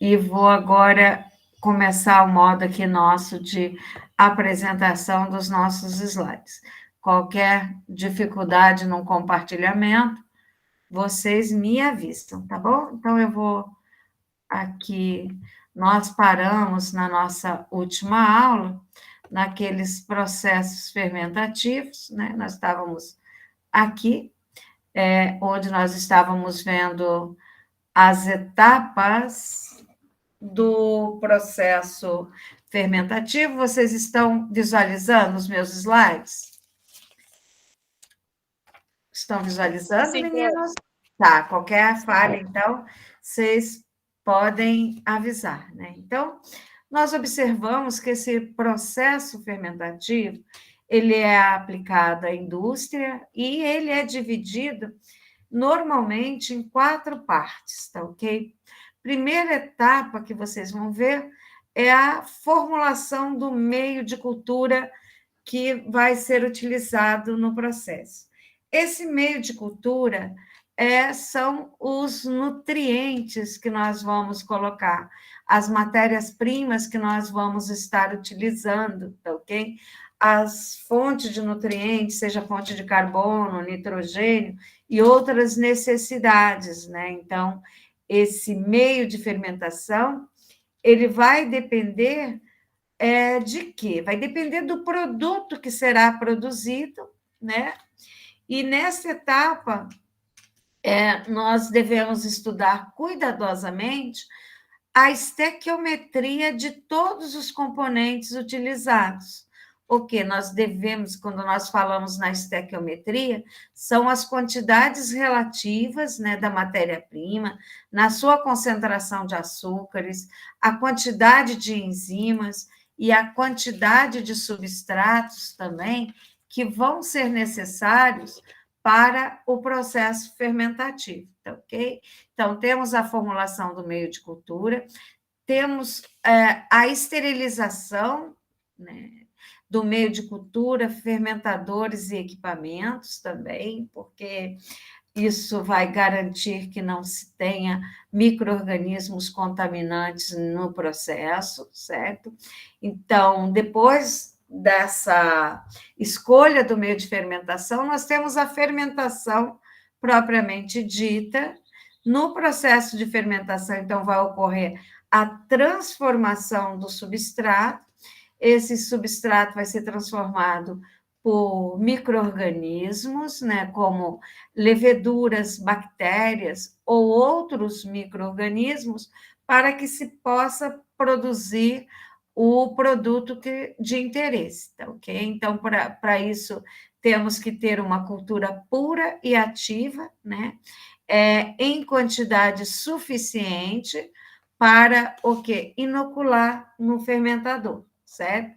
E vou agora começar o modo aqui nosso de apresentação dos nossos slides. Qualquer dificuldade no compartilhamento, vocês me avisam, tá bom? Então, eu vou aqui. Nós paramos na nossa última aula, naqueles processos fermentativos, né? Nós estávamos aqui, onde nós estávamos vendo as etapas do processo fermentativo. Vocês estão visualizando os meus slides? Estão visualizando, Sim, meninos? Tá, qualquer falha, então, vocês podem avisar, né? Então, nós observamos que esse processo fermentativo, ele é aplicado à indústria e ele é dividido normalmente em 4 partes, tá ok? Primeira etapa que vocês vão ver é a formulação do meio de cultura que vai ser utilizado no processo. Esse meio de cultura são os nutrientes que nós vamos colocar, as matérias-primas que nós vamos estar utilizando, tá ok? As fontes de nutrientes, seja fonte de carbono, nitrogênio e outras necessidades, né? Então, esse meio de fermentação, ele vai depender de quê? Vai depender do produto que será produzido, né? E nessa etapa, nós devemos estudar cuidadosamente a estequiometria de todos os componentes utilizados. O que nós devemos, quando nós falamos na estequiometria, são as quantidades relativas, né, da matéria-prima, na sua concentração de açúcares, a quantidade de enzimas e a quantidade de substratos também que vão ser necessários para o processo fermentativo, tá ok? Então, temos a formulação do meio de cultura, temos a esterilização, né, do meio de cultura, fermentadores e equipamentos também, porque isso vai garantir que não se tenha micro-organismos contaminantes no processo, certo? Então, depois dessa escolha do meio de fermentação, nós temos a fermentação propriamente dita. No processo de fermentação, então, vai ocorrer a transformação do substrato. Esse substrato vai ser transformado por micro-organismos, né, como leveduras, bactérias ou outros micro-organismos, para que se possa produzir o produto de interesse, tá ok? Então, para isso, temos que ter uma cultura pura e ativa, né? Em quantidade suficiente para o quê? Inocular no fermentador, certo?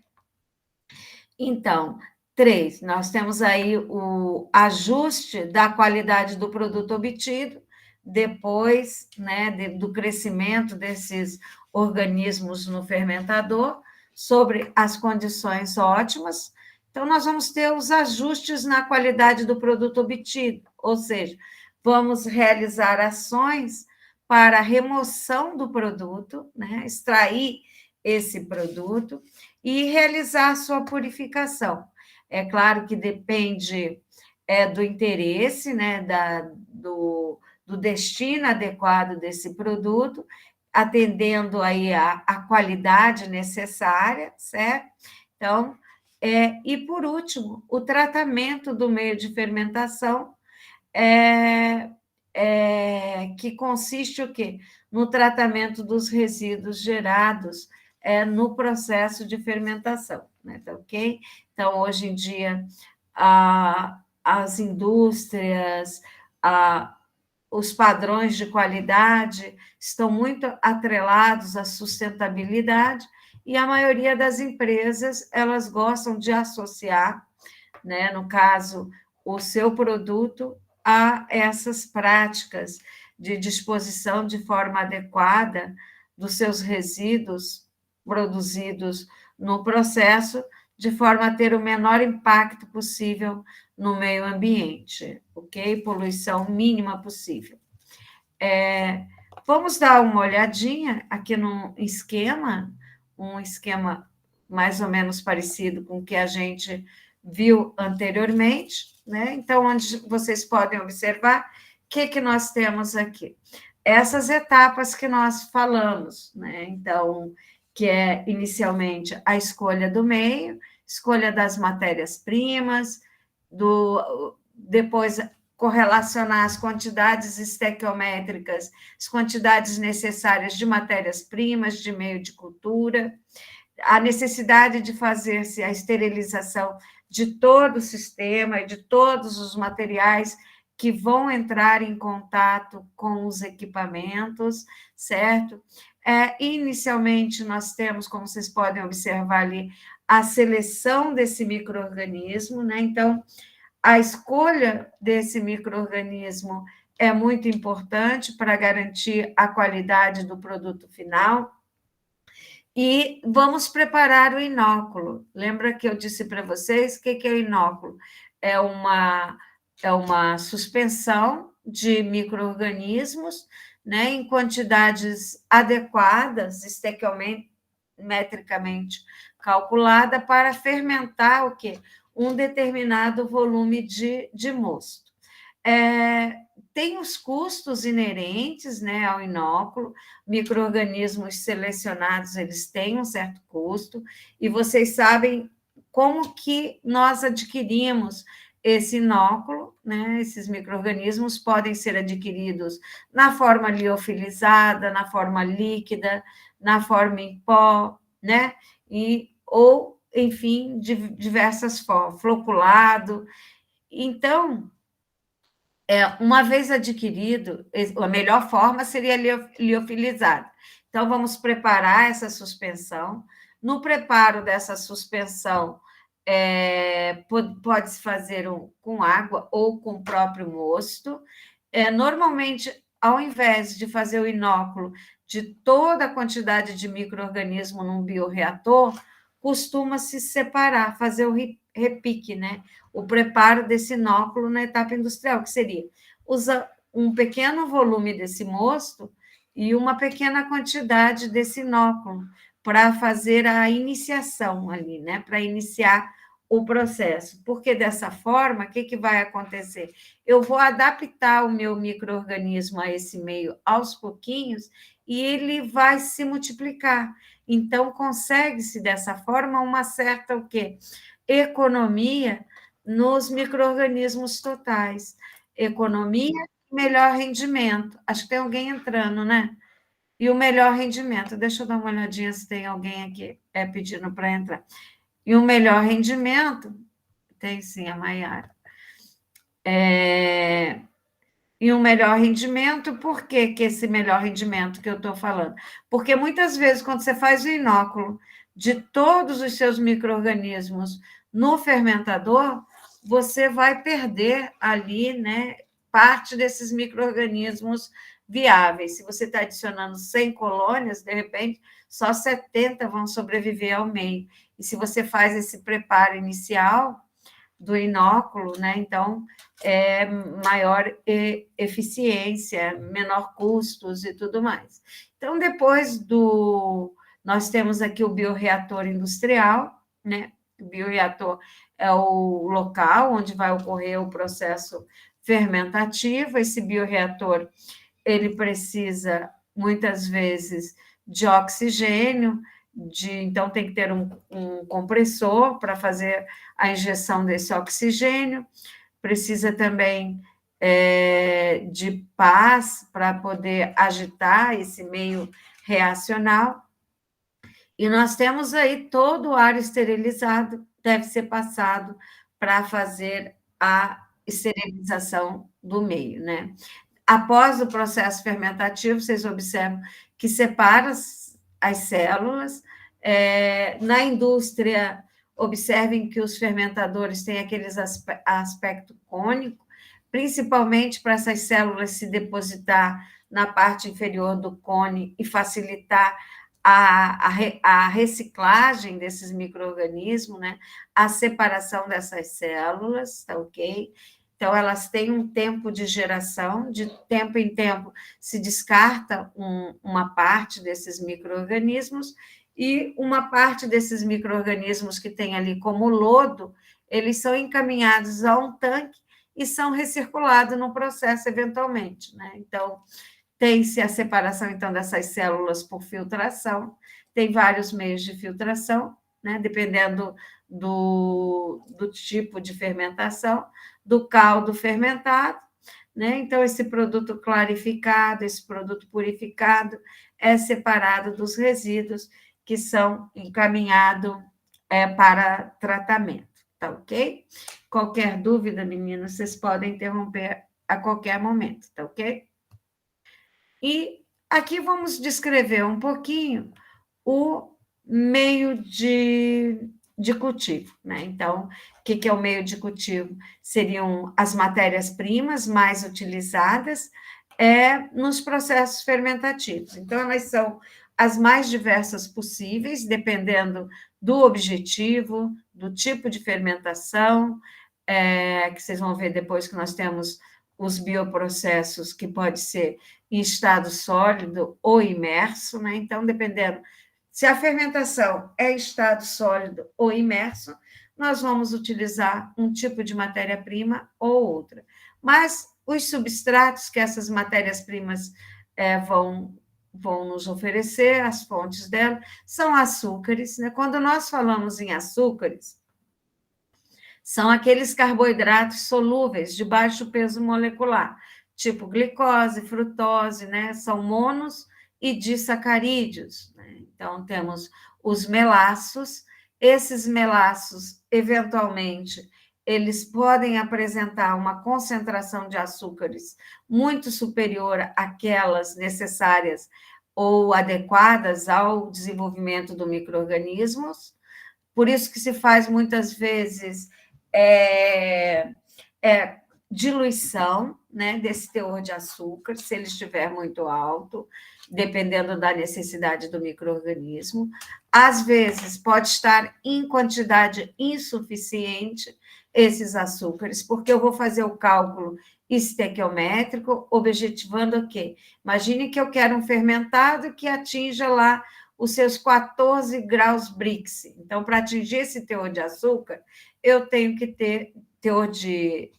Então, 3, nós temos aí o ajuste da qualidade do produto obtido, depois, né, do crescimento desses organismos no fermentador, sobre as condições ótimas. Então, nós vamos ter os ajustes na qualidade do produto obtido, ou seja, vamos realizar ações para a remoção do produto, né, extrair esse produto e realizar a sua purificação. É claro que depende do interesse, né, do destino adequado desse produto, atendendo aí a qualidade necessária, certo? Então, e por último, o tratamento do meio de fermentação, que consiste o quê? No tratamento dos resíduos gerados no processo de fermentação, né? Tá ok? Então, hoje em dia, as indústrias, os padrões de qualidade estão muito atrelados à sustentabilidade e a maioria das empresas, elas gostam de associar, né, no caso, o seu produto a essas práticas de disposição de forma adequada dos seus resíduos produzidos no processo, de forma a ter o menor impacto possível no meio ambiente, ok? Poluição mínima possível. Vamos dar uma olhadinha aqui no esquema, um esquema mais ou menos parecido com o que a gente viu anteriormente, né? Então, onde vocês podem observar o que nós temos aqui. Essas etapas que nós falamos, né? Então, que é inicialmente a escolha do meio, escolha das matérias-primas, depois correlacionar as quantidades estequiométricas, as quantidades necessárias de matérias-primas, de meio de cultura, a necessidade de fazer-se a esterilização de todo o sistema e de todos os materiais que vão entrar em contato com os equipamentos, certo? Inicialmente, nós temos, como vocês podem observar ali, a seleção desse micro-organismo, né? Então, a escolha desse micro-organismo é muito importante para garantir a qualidade do produto final. E vamos preparar o inóculo. Lembra que eu disse para vocês o que é o inóculo? É uma suspensão de micro-organismos, né, em quantidades adequadas, estequiometricamente calculada, para fermentar o quê? Um determinado volume de mosto. Tem os custos inerentes, né, ao inóculo, micro-organismos selecionados, eles têm um certo custo, e vocês sabem como que nós adquirimos esse inóculo, né? Esses micro-organismos podem ser adquiridos na forma liofilizada, na forma líquida, na forma em pó, né? Ou, enfim, de diversas formas, floculado. Então, uma vez adquirido, a melhor forma seria liofilizado. Então, vamos preparar essa suspensão. No preparo dessa suspensão, pode-se fazer com água ou com o próprio mosto. Normalmente, ao invés de fazer o inóculo de toda a quantidade de micro-organismo num bioreator, costuma-se separar, fazer o repique, né? O preparo desse inóculo na etapa industrial, que seria usa um pequeno volume desse mosto e uma pequena quantidade desse inóculo para fazer a iniciação ali, né? Para iniciar o processo. Porque dessa forma, o que vai acontecer? Eu vou adaptar o meu micro-organismo a esse meio aos pouquinhos e ele vai se multiplicar. Então, consegue-se dessa forma uma certa o quê? Economia nos micro-organismos totais. Economia e melhor rendimento. Acho que tem alguém entrando, né? E o melhor rendimento. Deixa eu dar uma olhadinha se tem alguém aqui pedindo para entrar. E o melhor rendimento, tem sim, a Maiara. E um melhor rendimento, por que esse melhor rendimento que eu estou falando? Porque muitas vezes, quando você faz o inóculo de todos os seus micro-organismos no fermentador, você vai perder ali, né, parte desses micro-organismos viáveis. Se você está adicionando 100 colônias, de repente, só 70 vão sobreviver ao meio. E se você faz esse preparo inicial do inóculo, né, então maior eficiência, menor custos e tudo mais. Então, depois nós temos aqui o bioreator industrial, né? O bioreator é o local onde vai ocorrer o processo fermentativo. Esse bioreator, ele precisa, muitas vezes, de oxigênio, então tem que ter um compressor para fazer a injeção desse oxigênio, precisa também de paz para poder agitar esse meio reacional. E nós temos aí todo o ar esterilizado, deve ser passado para fazer a esterilização do meio, né? Após o processo fermentativo, vocês observam que separa as células. Na indústria, observem que os fermentadores têm aqueles aspecto cônico, principalmente para essas células se depositar na parte inferior do cone e facilitar a reciclagem desses micro-organismos, né? A separação dessas células, tá ok? Então, elas têm um tempo de geração, de tempo em tempo se descarta uma parte desses micro-organismos, e uma parte desses micro-organismos que tem ali como lodo, eles são encaminhados a um tanque e são recirculados no processo eventualmente, né? Então, tem-se a separação, então, dessas células por filtração, tem vários meios de filtração, né? Dependendo do tipo de fermentação, do caldo fermentado, né? Então, esse produto clarificado, esse produto purificado, é separado dos resíduos que são encaminhados para tratamento, tá ok? Qualquer dúvida, meninos, vocês podem interromper a qualquer momento, tá ok? E aqui vamos descrever um pouquinho o meio de cultivo, né? Então, o que é o meio de cultivo? Seriam as matérias-primas mais utilizadas nos processos fermentativos. Então, elas são as mais diversas possíveis, dependendo do objetivo, do tipo de fermentação, que vocês vão ver depois que nós temos os bioprocessos, que pode ser em estado sólido ou imerso, né? Então, dependendo se a fermentação é estado sólido ou imerso, nós vamos utilizar um tipo de matéria-prima ou outra. Mas os substratos que essas matérias-primas vão nos oferecer, as fontes dela, são açúcares, né? Quando nós falamos em açúcares, são aqueles carboidratos solúveis de baixo peso molecular, tipo glicose, frutose, né? São monos e disacarídeos, né? Então, temos os melaços. Esses melaços, eventualmente, eles podem apresentar uma concentração de açúcares muito superior àquelas necessárias ou adequadas ao desenvolvimento do micro-organismo. Por isso que se faz muitas vezes é, diluição, né, desse teor de açúcar, se ele estiver muito alto, dependendo da necessidade do micro-organismo. Às vezes, pode estar em quantidade insuficiente esses açúcares, porque eu vou fazer o cálculo estequiométrico, objetivando o quê? Imagine que eu quero um fermentado que atinja lá os seus 14 graus Brix. Então, para atingir esse teor de açúcar, eu tenho que ter teor de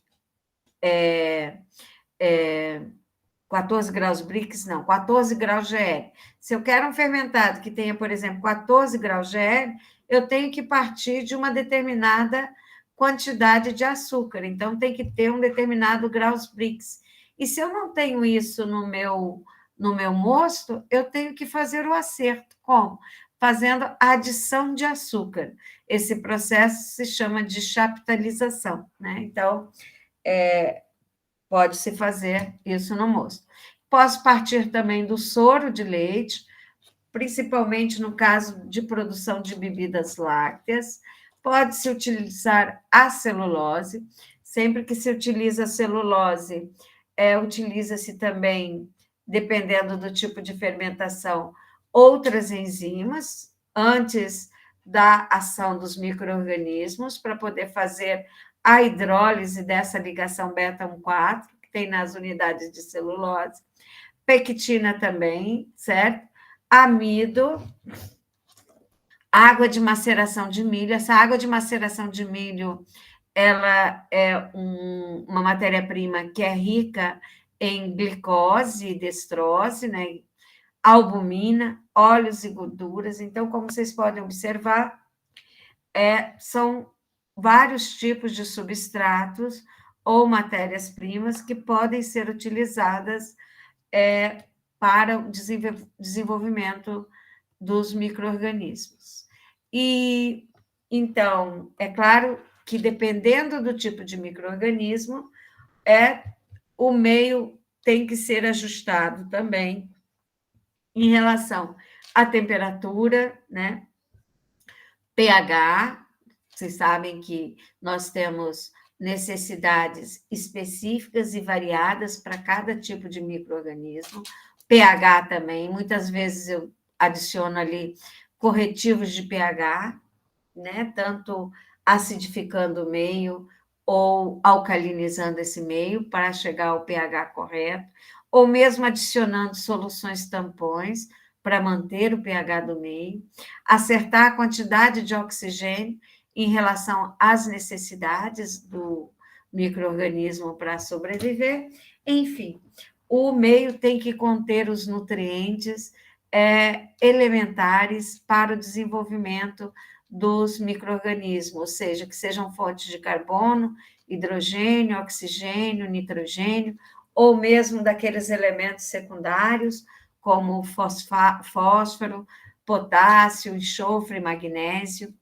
14 graus Brix, não, 14 graus GL. Se eu quero um fermentado que tenha, por exemplo, 14 graus GL, eu tenho que partir de uma determinada quantidade de açúcar, então tem que ter um determinado graus Brix. E se eu não tenho isso no meu mosto, eu tenho que fazer o acerto. Como? Fazendo a adição de açúcar. Esse processo se chama de chaptalização, né? Então, pode-se fazer isso no mosto. Posso partir também do soro de leite, principalmente no caso de produção de bebidas lácteas. Pode-se utilizar a celulose. Sempre que se utiliza a celulose, utiliza-se também, dependendo do tipo de fermentação, outras enzimas, antes da ação dos micro-organismos, para poder fazer a hidrólise dessa ligação beta-1,4, que tem nas unidades de celulose. Pectina também, certo? Amido, água de maceração de milho. Essa água de maceração de milho, ela é uma matéria-prima que é rica em glicose e destrose, né? Albumina, óleos e gorduras. Então, como vocês podem observar, são vários tipos de substratos ou matérias-primas que podem ser utilizadas para o desenvolvimento dos micro-organismos. E, então, é claro que, dependendo do tipo de micro-organismo, o meio tem que ser ajustado também em relação à temperatura, né? pH, vocês sabem que nós temos necessidades específicas e variadas para cada tipo de micro-organismo. pH também, muitas vezes eu adiciono ali corretivos de pH, né? Tanto acidificando o meio ou alcalinizando esse meio para chegar ao pH correto, ou mesmo adicionando soluções tampões para manter o pH do meio, acertar a quantidade de oxigênio em relação às necessidades do micro-organismo para sobreviver, enfim, o meio tem que conter os nutrientes elementares para o desenvolvimento dos micro-organismos, ou seja, que sejam fontes de carbono, hidrogênio, oxigênio, nitrogênio, ou mesmo daqueles elementos secundários, como fósforo, potássio, enxofre, magnésio.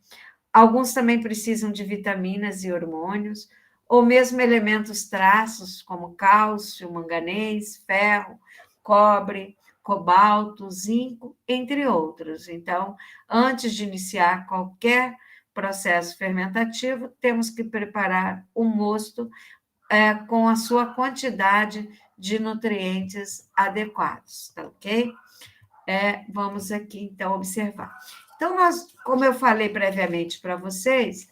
Alguns também precisam de vitaminas e hormônios, ou mesmo elementos traços, como cálcio, manganês, ferro, cobre, cobalto, zinco, entre outros. Então, antes de iniciar qualquer processo fermentativo, temos que preparar o mosto com a sua quantidade de nutrientes adequados, tá ok? Vamos aqui, então, observar. Então, como eu falei previamente para vocês,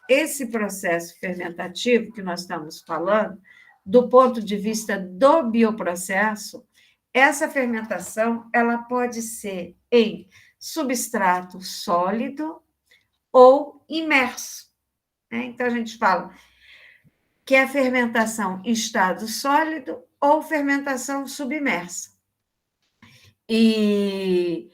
esse processo fermentativo que nós estamos falando, do ponto de vista do bioprocesso, essa fermentação ela pode ser em substrato sólido ou imerso, né? Então, a gente fala que é a fermentação em estado sólido ou fermentação submersa. E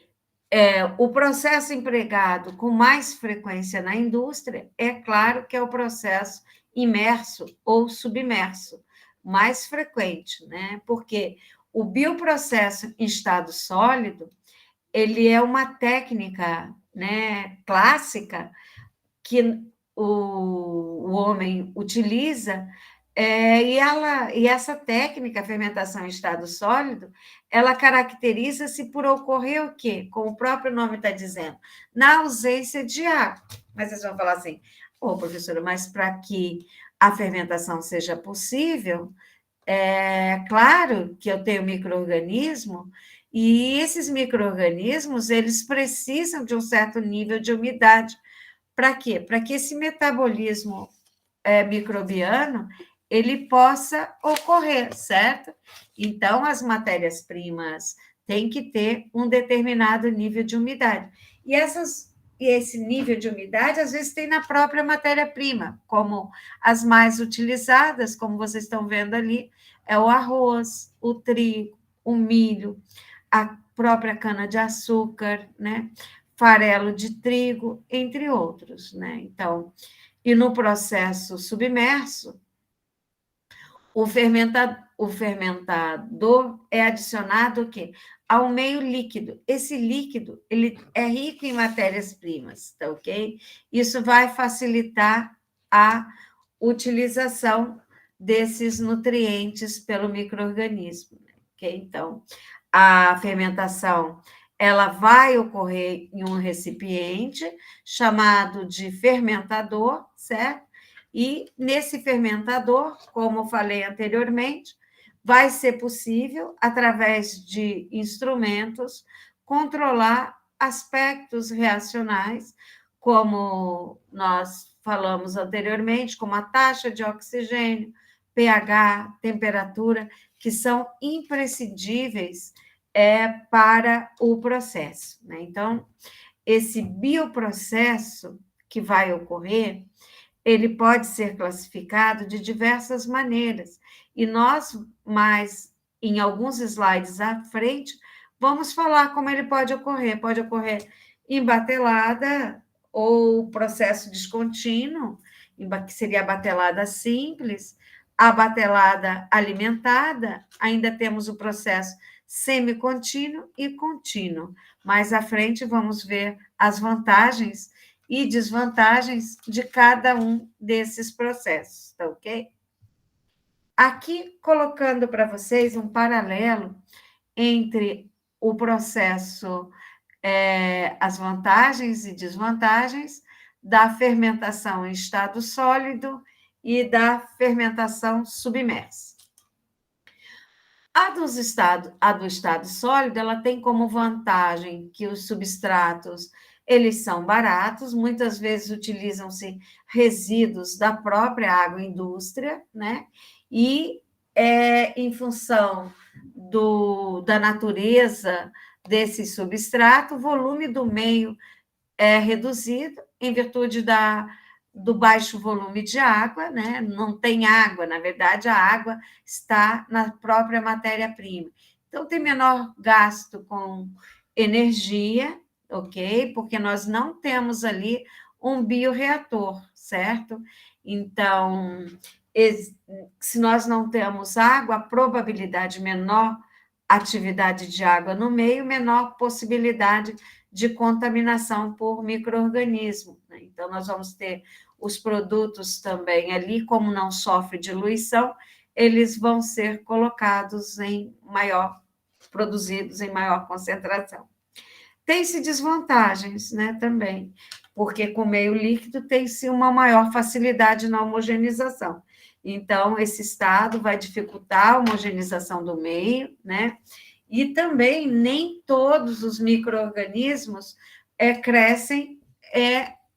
o processo empregado com mais frequência na indústria, é claro que é o processo imerso ou submerso, mais frequente, né? Porque o bioprocesso em estado sólido, ele é uma técnica, né, clássica que o homem utiliza, e essa técnica, a fermentação em estado sólido, ela caracteriza-se por ocorrer o quê? Como o próprio nome está dizendo, na ausência de água. Mas vocês vão falar assim, professora, mas para que a fermentação seja possível, é claro que eu tenho micro-organismo, e esses micro-organismos, eles precisam de um certo nível de umidade. Para quê? Para que esse metabolismo microbiano ele possa ocorrer, certo? Então, as matérias-primas têm que ter um determinado nível de umidade. E esse nível de umidade, às vezes, tem na própria matéria-prima, como as mais utilizadas, como vocês estão vendo ali, é o arroz, o trigo, o milho, a própria cana-de-açúcar, né? Farelo de trigo, entre outros, né? Então, e no processo submerso, o fermentador é adicionado o quê? Ao meio líquido. Esse líquido, ele é rico em matérias-primas, tá ok? Isso vai facilitar a utilização desses nutrientes pelo micro-organismo, ok? Então, a fermentação ela vai ocorrer em um recipiente chamado de fermentador, certo? E nesse fermentador, como eu falei anteriormente, vai ser possível, através de instrumentos, controlar aspectos reacionais, como nós falamos anteriormente, como a taxa de oxigênio, pH, temperatura, que são imprescindíveis para o processo, né? Então, esse bioprocesso que vai ocorrer, ele pode ser classificado de diversas maneiras, e nós, mais em alguns slides à frente, vamos falar como ele pode ocorrer. Pode ocorrer em batelada ou processo descontínuo, que seria a batelada simples, a batelada alimentada, ainda temos o processo semicontínuo e contínuo. Mais à frente, vamos ver as vantagens e desvantagens de cada um desses processos, tá ok? Aqui, colocando para vocês um paralelo entre o processo, as vantagens e desvantagens da fermentação em estado sólido e da fermentação submersa. A do estado sólido, ela tem como vantagem que os substratos eles são baratos, muitas vezes utilizam-se resíduos da própria agroindústria, né? E em função da natureza desse substrato, o volume do meio é reduzido em virtude do baixo volume de água, né? Não tem água, na verdade, a água está na própria matéria-prima. Então, tem menor gasto com energia, ok? Porque nós não temos ali um bioreator, certo? Então, se nós não temos água, a probabilidade menor atividade de água no meio, menor possibilidade de contaminação por micro-organismo, né? Então, nós vamos ter os produtos também ali, como não sofre diluição, eles vão ser colocados produzidos em maior concentração. Tem-se desvantagens, né, também, porque com meio líquido tem-se uma maior facilidade na homogeneização. Então, esse estado vai dificultar a homogeneização do meio, né? E também nem todos os micro-organismos crescem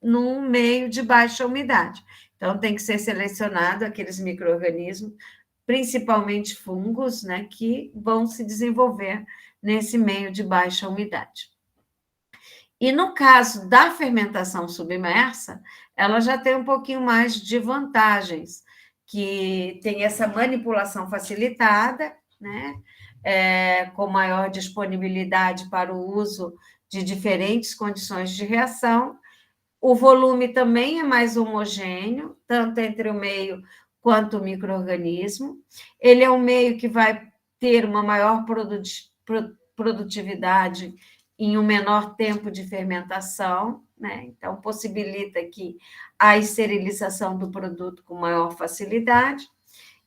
num meio de baixa umidade. Então, tem que ser selecionado aqueles micro-organismos, principalmente fungos, né, que vão se desenvolver nesse meio de baixa umidade. E no caso da fermentação submersa, ela já tem um pouquinho mais de vantagens, que tem essa manipulação facilitada, né? Com maior disponibilidade para o uso de diferentes condições de reação. O volume também é mais homogêneo, tanto entre o meio quanto o micro-organismo. Ele é um meio que vai ter uma maior produtividade em um menor tempo de fermentação, né? Então, possibilita aqui a esterilização do produto com maior facilidade.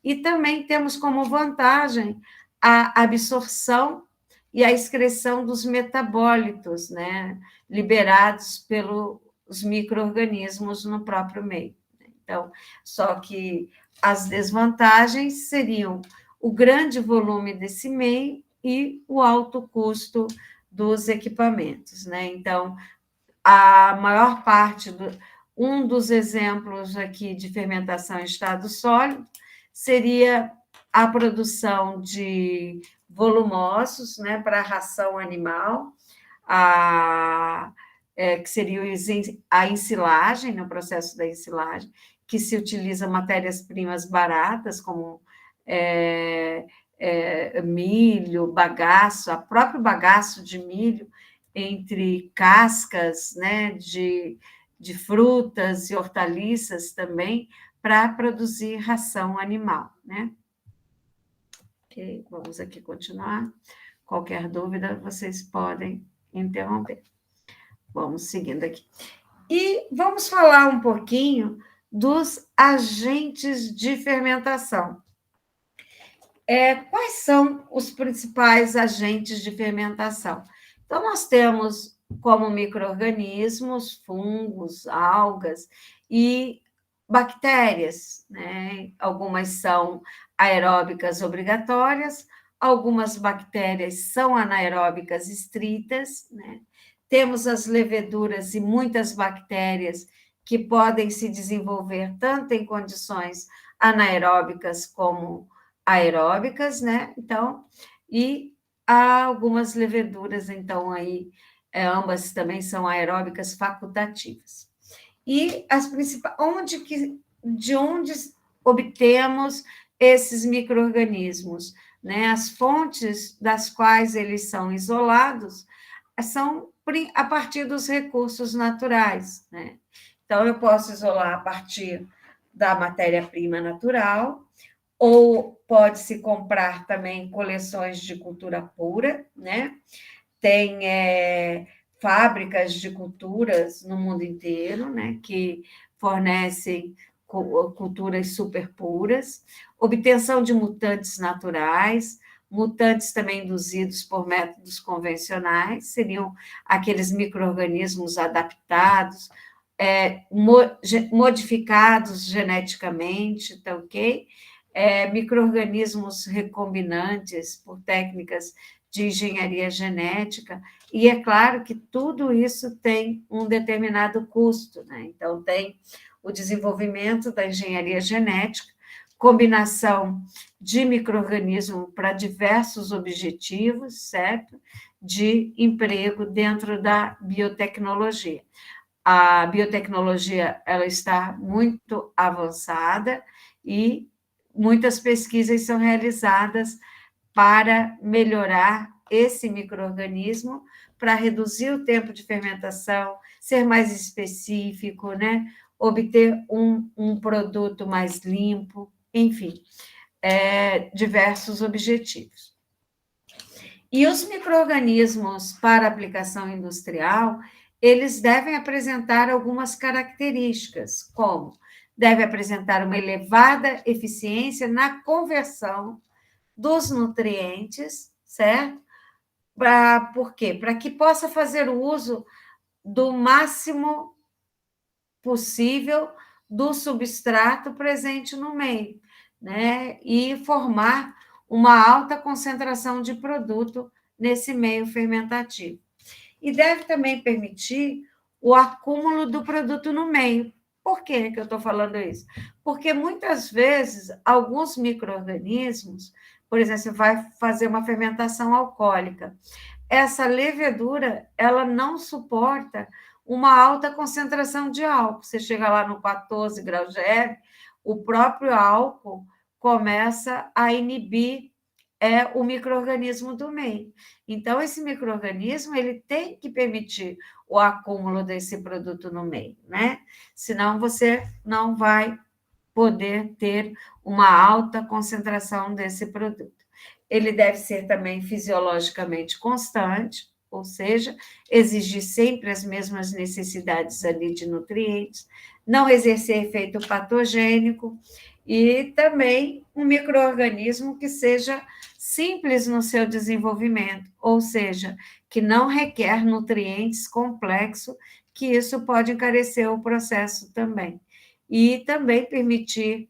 E também temos como vantagem a absorção e a excreção dos metabólitos, né? Liberados pelos micro-organismos no próprio meio. Então, só que as desvantagens seriam o grande volume desse meio e o alto custo dos equipamentos, né? Então, a maior parte um dos exemplos aqui de fermentação em estado sólido seria a produção de volumosos, né, para a ração animal, que seria a ensilagem, no processo da ensilagem, que se utiliza matérias-primas baratas, como milho, bagaço, o próprio bagaço de milho, entre cascas, né, de frutas e hortaliças também, para produzir ração animal, né? Ok, vamos aqui continuar. Qualquer dúvida, vocês podem interromper. Vamos seguindo aqui. E vamos falar um pouquinho dos agentes de fermentação. Quais são os principais agentes de fermentação? Então, nós temos como micro-organismos, fungos, algas e bactérias, né? Algumas são aeróbicas obrigatórias, algumas bactérias são anaeróbicas estritas, né? Temos as leveduras e muitas bactérias que podem se desenvolver tanto em condições anaeróbicas como aeróbicas, né? Então, e há algumas leveduras, então, aí, ambas também são aeróbicas facultativas. E as principais, de onde obtemos esses micro-organismos, né? As fontes das quais eles são isolados são a partir dos recursos naturais, né? Então, eu posso isolar a partir da matéria-prima natural, ou pode-se comprar também coleções de cultura pura, né? Tem fábricas de culturas no mundo inteiro, né? Que fornecem culturas super puras, obtenção de mutantes naturais, mutantes também induzidos por métodos convencionais, seriam aqueles micro-organismos adaptados, modificados geneticamente, tá ok? Micro-organismos recombinantes por técnicas de engenharia genética, e é claro que tudo isso tem um determinado custo, né? Então, tem o desenvolvimento da engenharia genética, combinação de micro-organismo para diversos objetivos, certo? De emprego dentro da biotecnologia. A biotecnologia ela está muito avançada e muitas pesquisas são realizadas para melhorar esse micro-organismo, para reduzir o tempo de fermentação, ser mais específico, né? Obter um produto mais limpo, enfim, diversos objetivos. E os micro-organismos para aplicação industrial, eles devem apresentar algumas características, como deve apresentar uma elevada eficiência na conversão dos nutrientes, certo? Por quê? Para que possa fazer o uso do máximo possível do substrato presente no meio, né? E formar uma alta concentração de produto nesse meio fermentativo. E deve também permitir o acúmulo do produto no meio. Por que eu estou falando isso? Porque muitas vezes alguns micro-organismos, por exemplo, você vai fazer uma fermentação alcoólica, essa levedura ela não suporta uma alta concentração de álcool. Você chega lá no 14 graus GR, o próprio álcool começa a inibir o micro-organismo do meio. Então, esse micro-organismo ele tem que permitir o acúmulo desse produto no meio, né? Senão você não vai poder ter uma alta concentração desse produto. Ele deve ser também fisiologicamente constante, ou seja, exigir sempre as mesmas necessidades ali de nutrientes, não exercer efeito patogênico e também um micro-organismo que seja simples no seu desenvolvimento, ou seja, que não requer nutrientes complexos, que isso pode encarecer o processo também. E também permitir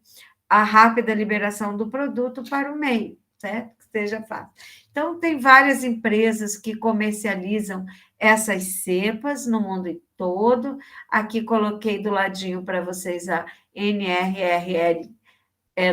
a rápida liberação do produto para o meio, certo? Que seja fácil. Então, tem várias empresas que comercializam essas cepas no mundo todo. Aqui coloquei do ladinho para vocês a NRRL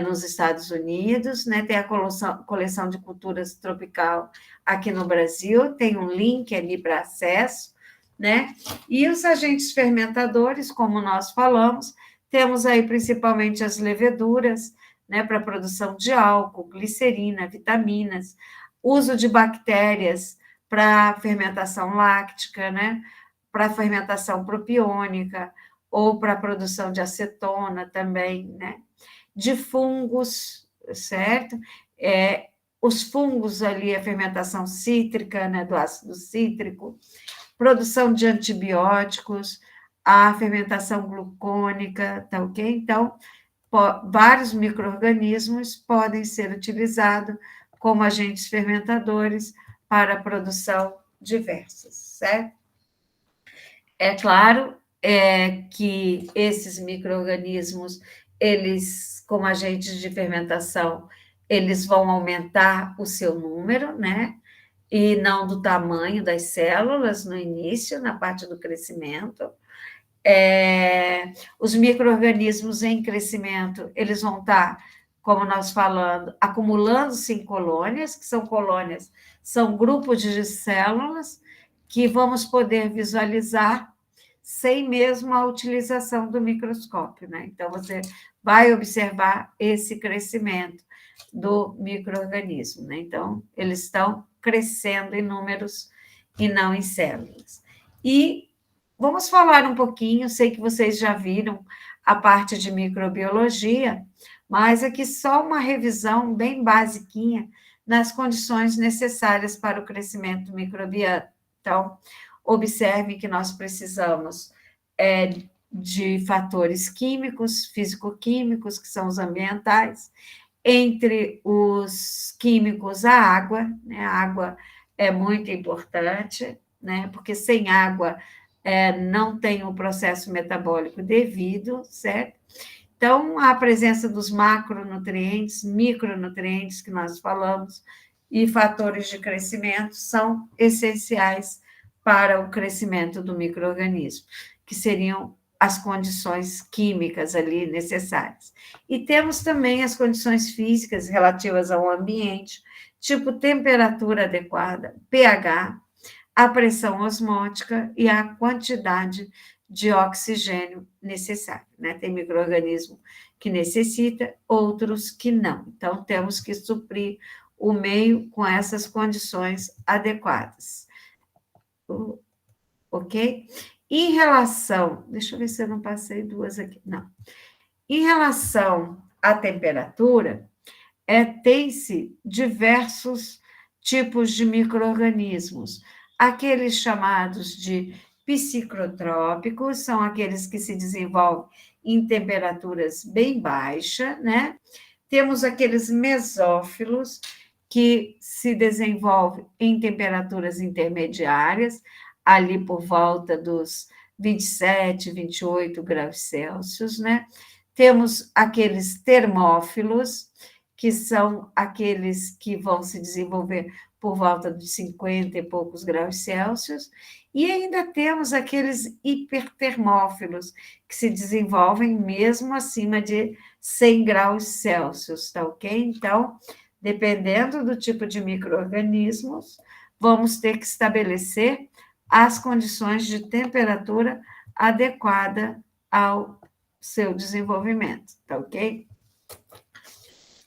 nos Estados Unidos, né? Tem a coleção de culturas tropical aqui no Brasil, tem um link ali para acesso, né? E os agentes fermentadores, como nós falamos, temos aí principalmente as leveduras, né, para a produção de álcool, glicerina, vitaminas, uso de bactérias para fermentação láctica, né, para fermentação propiônica, ou para a produção de acetona também, né, de fungos, certo? Os fungos ali, a fermentação cítrica, né, do ácido cítrico, produção de antibióticos, a fermentação glucônica, tá ok? Então, vários micro-organismos podem ser utilizados como agentes fermentadores para a produção diversas, certo? É claro que esses micro-organismos, eles, como agentes de fermentação, eles vão aumentar o seu número, né? E não do tamanho das células no início, na parte do crescimento. Os micro-organismos em crescimento, eles vão estar, como nós falando, acumulando-se em colônias, que são grupos de células que vamos poder visualizar sem mesmo a utilização do microscópio, né? Então, você vai observar esse crescimento do micro-organismo, né? Então, eles estão crescendo em números e não em células. E vamos falar um pouquinho, sei que vocês já viram a parte de microbiologia, mas aqui só uma revisão bem basiquinha nas condições necessárias para o crescimento microbiano. Então, observe que nós precisamos de fatores químicos, físico-químicos, que são os ambientais, entre os químicos, a água, né? A água é muito importante, né? Porque sem água não tem o processo metabólico devido, certo? Então, a presença dos macronutrientes, micronutrientes que nós falamos, e fatores de crescimento são essenciais para o crescimento do micro-organismo, que seriam as condições químicas ali necessárias. E temos também as condições físicas relativas ao ambiente, tipo temperatura adequada, pH, a pressão osmótica e a quantidade de oxigênio necessário, né? Tem micro-organismo que necessita, outros que não. Então, temos que suprir o meio com essas condições adequadas. Ok? Em relação, deixa eu ver se eu não passei duas aqui. Não. Em relação à temperatura, tem-se diversos tipos de micro-organismos. Aqueles chamados de psicotrópicos são aqueles que se desenvolvem em temperaturas bem baixas, né? Temos aqueles mesófilos, que se desenvolvem em temperaturas intermediárias, ali por volta dos 27, 28 graus Celsius, né? Temos aqueles termófilos, que são aqueles que vão se desenvolver por volta de 50 e poucos graus Celsius, e ainda temos aqueles hipertermófilos, que se desenvolvem mesmo acima de 100 graus Celsius, tá ok? Então, dependendo do tipo de micro-organismos, vamos ter que estabelecer as condições de temperatura adequada ao seu desenvolvimento, tá ok?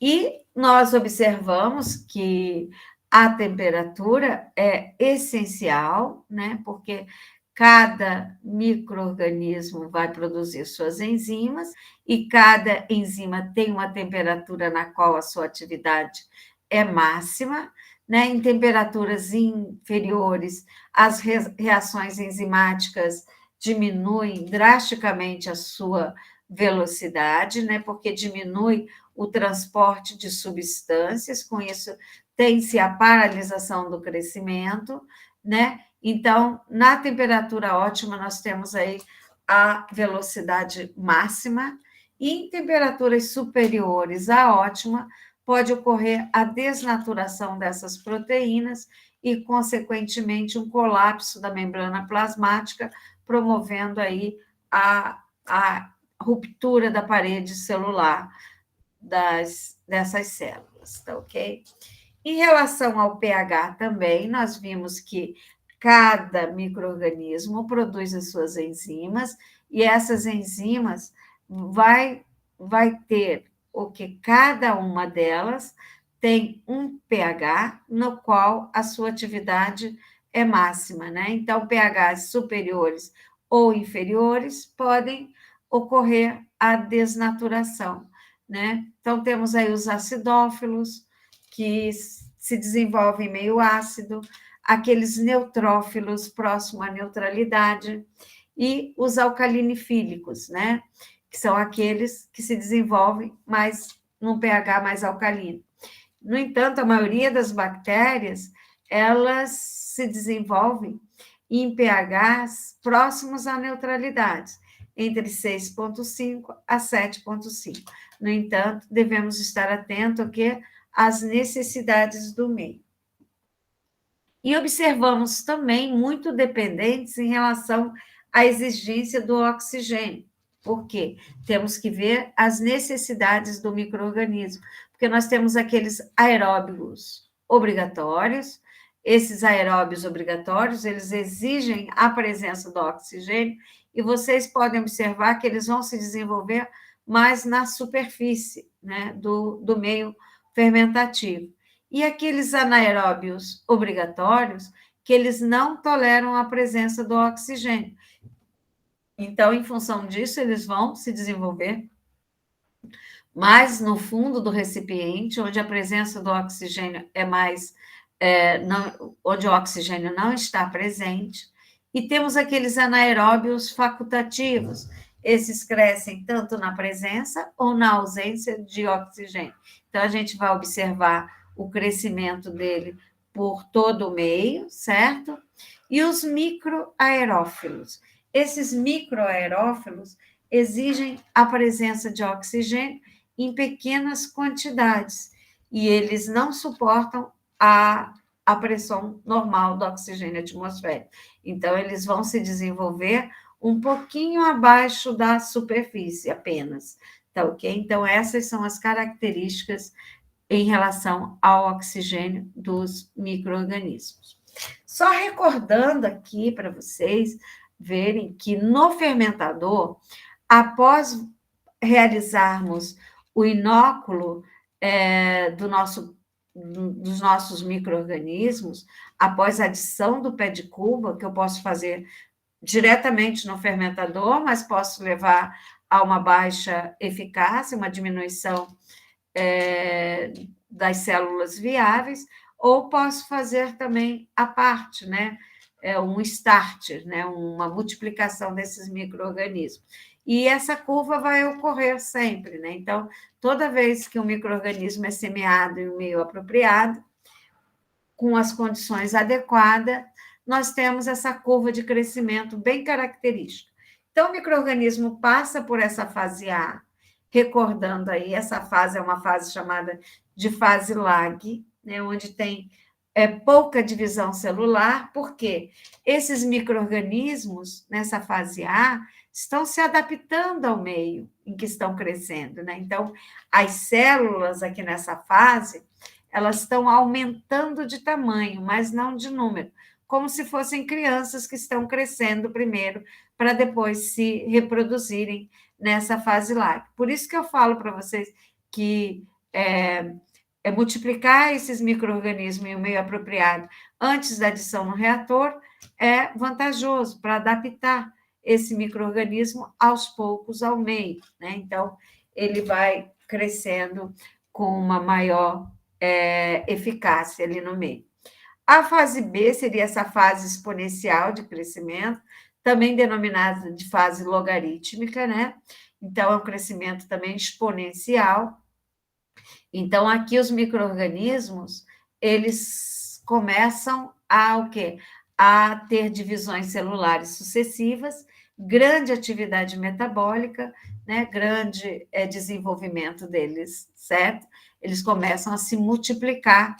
E nós observamos que a temperatura é essencial, né? Porque cada micro-organismo vai produzir suas enzimas e cada enzima tem uma temperatura na qual a sua atividade é máxima, né? Em temperaturas inferiores, as reações enzimáticas diminuem drasticamente a sua velocidade, né? Porque diminui o transporte de substâncias, com isso tem-se a paralisação do crescimento, né? Então, na temperatura ótima, nós temos aí a velocidade máxima, e em temperaturas superiores à ótima, pode ocorrer a desnaturação dessas proteínas e, consequentemente, um colapso da membrana plasmática, promovendo aí a ruptura da parede celular dessas células, tá ok? Em relação ao pH também, nós vimos que cada micro-organismo produz as suas enzimas, e essas enzimas vai ter o que cada uma delas tem um pH no qual a sua atividade é máxima, né? Então, pHs superiores ou inferiores podem ocorrer a desnaturação, né? Então, temos aí os acidófilos, que se desenvolvem meio ácido, aqueles neutrófilos próximo à neutralidade, e os alcalinifílicos, né? Que são aqueles que se desenvolvem mais num pH mais alcalino. No entanto, a maioria das bactérias, elas se desenvolvem em pHs próximos à neutralidade, entre 6,5 a 7,5. No entanto, devemos estar atentos ao que às necessidades do meio. E observamos também muito dependentes em relação à exigência do oxigênio. Por quê? Temos que ver as necessidades do micro-organismo, porque nós temos aqueles aeróbios obrigatórios. Esses aeróbios obrigatórios, eles exigem a presença do oxigênio, e vocês podem observar que eles vão se desenvolver mais na superfície, né, do meio fermentativo. E aqueles anaeróbios obrigatórios, que eles não toleram a presença do oxigênio. Então, em função disso, eles vão se desenvolver mais no fundo do recipiente, onde a presença do oxigênio é mais, onde o oxigênio não está presente. E temos aqueles anaeróbios facultativos. Esses crescem tanto na presença ou na ausência de oxigênio. Então, a gente vai observar o crescimento dele por todo o meio, certo? E os microaerófilos. Esses microaerófilos exigem a presença de oxigênio em pequenas quantidades, e eles não suportam a pressão normal do oxigênio atmosférico. Então, eles vão se desenvolver um pouquinho abaixo da superfície apenas, tá ok? Então, essas são as características em relação ao oxigênio dos micro-organismos. Só recordando aqui para vocês verem que no fermentador, após realizarmos o inóculo dos nossos micro-organismos, após a adição do pé de cuba, que eu posso fazer diretamente no fermentador, mas posso levar a uma baixa eficácia, uma diminuição das células viáveis, ou posso fazer também a parte, né? Um start, né? Uma multiplicação desses micro-organismos. E essa curva vai ocorrer sempre, né? Então, toda vez que um micro-organismo é semeado em um meio apropriado, com as condições adequadas, nós temos essa curva de crescimento bem característica. Então, o micro-organismo passa por essa fase A, recordando aí, essa fase é uma fase chamada de fase lag, né, onde tem pouca divisão celular, porque esses micro-organismos, nessa fase A, estão se adaptando ao meio em que estão crescendo, né? Então, as células aqui nessa fase, elas estão aumentando de tamanho, mas não de número, como se fossem crianças que estão crescendo primeiro, para depois se reproduzirem nessa fase lag. Por isso que eu falo para vocês que multiplicar esses micro-organismos em um meio apropriado antes da adição no reator é vantajoso para adaptar esse micro-organismo aos poucos ao meio, né? Então, ele vai crescendo com uma maior eficácia ali no meio. A fase B seria essa fase exponencial de crescimento, também denominada de fase logarítmica, né? Então, é um crescimento também exponencial. Então, aqui os micro-organismos, eles começam o quê? A ter divisões celulares sucessivas, grande atividade metabólica, né? Grande desenvolvimento deles, certo? Eles começam a se multiplicar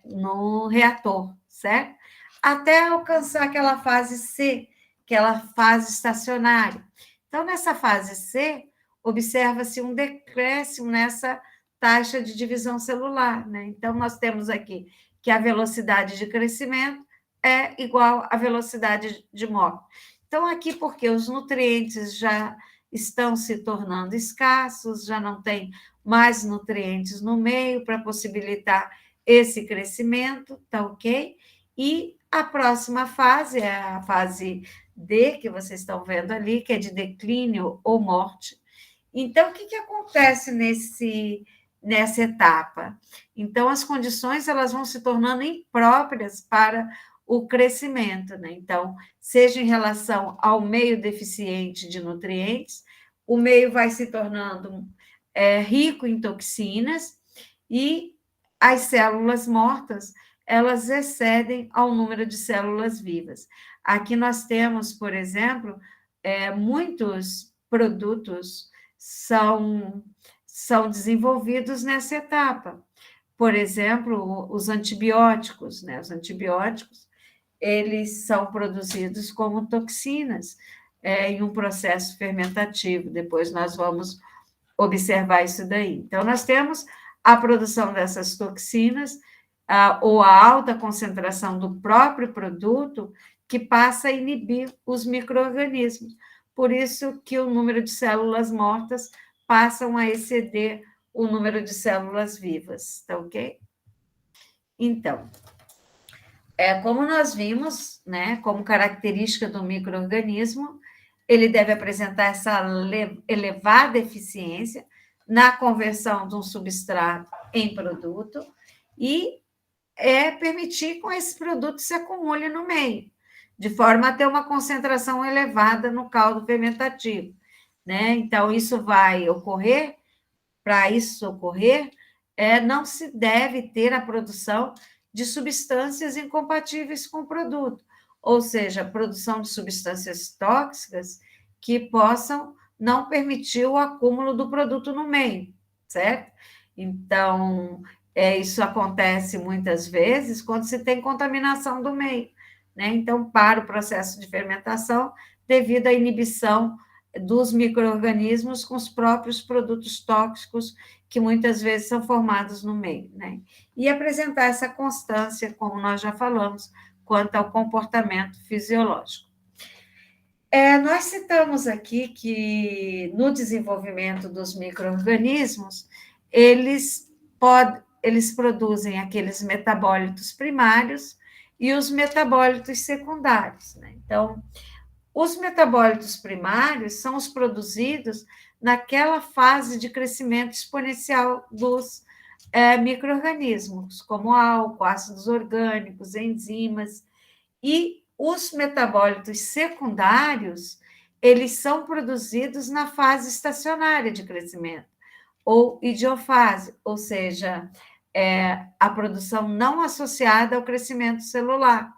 no reator, certo? Até alcançar aquela fase C, aquela fase estacionária. Então, nessa fase C, observa-se um decréscimo nessa taxa de divisão celular, né? Então, nós temos aqui que a velocidade de crescimento é igual à velocidade de morte. Então, aqui, porque os nutrientes já estão se tornando escassos, já não tem mais nutrientes no meio para possibilitar esse crescimento, tá ok? E a próxima fase é a fase D, que vocês estão vendo ali, que é de declínio ou morte. Então, o que acontece nessa etapa? Então, as condições elas vão se tornando impróprias para o crescimento, né? Então, seja em relação ao meio deficiente de nutrientes, o meio vai se tornando rico em toxinas e as células mortas, elas excedem ao número de células vivas. Aqui nós temos, por exemplo, muitos produtos são desenvolvidos nessa etapa. Por exemplo, os antibióticos, né? Os antibióticos, eles são produzidos como toxinas em um processo fermentativo. Depois nós vamos observar isso daí. Então, nós temos a produção dessas toxinas ou a alta concentração do próprio produto que passa a inibir os micro-organismos. Por isso que o número de células mortas passam a exceder o número de células vivas, tá ok? Então, como nós vimos, né, como característica do micro-organismo, ele deve apresentar essa elevada eficiência na conversão de um substrato em produto e permitir que esse produto se acumule no meio, de forma a ter uma concentração elevada no caldo fermentativo, né? Então, isso vai ocorrer, para isso ocorrer, não se deve ter a produção de substâncias incompatíveis com o produto, ou seja, a produção de substâncias tóxicas que possam não permitir o acúmulo do produto no meio, certo? Então, Isso acontece muitas vezes quando se tem contaminação do meio, né? Então, para o processo de fermentação, devido à inibição dos micro-organismos com os próprios produtos tóxicos que muitas vezes são formados no meio, né? E apresentar essa constância, como nós já falamos, quanto ao comportamento fisiológico. Nós citamos aqui que no desenvolvimento dos micro-organismos, eles produzem aqueles metabólitos primários e os metabólitos secundários, né? Então, os metabólitos primários são os produzidos naquela fase de crescimento exponencial dos micro-organismos, como álcool, ácidos orgânicos, enzimas, e os metabólitos secundários, eles são produzidos na fase estacionária de crescimento, ou idiofase, ou seja, a produção não associada ao crescimento celular.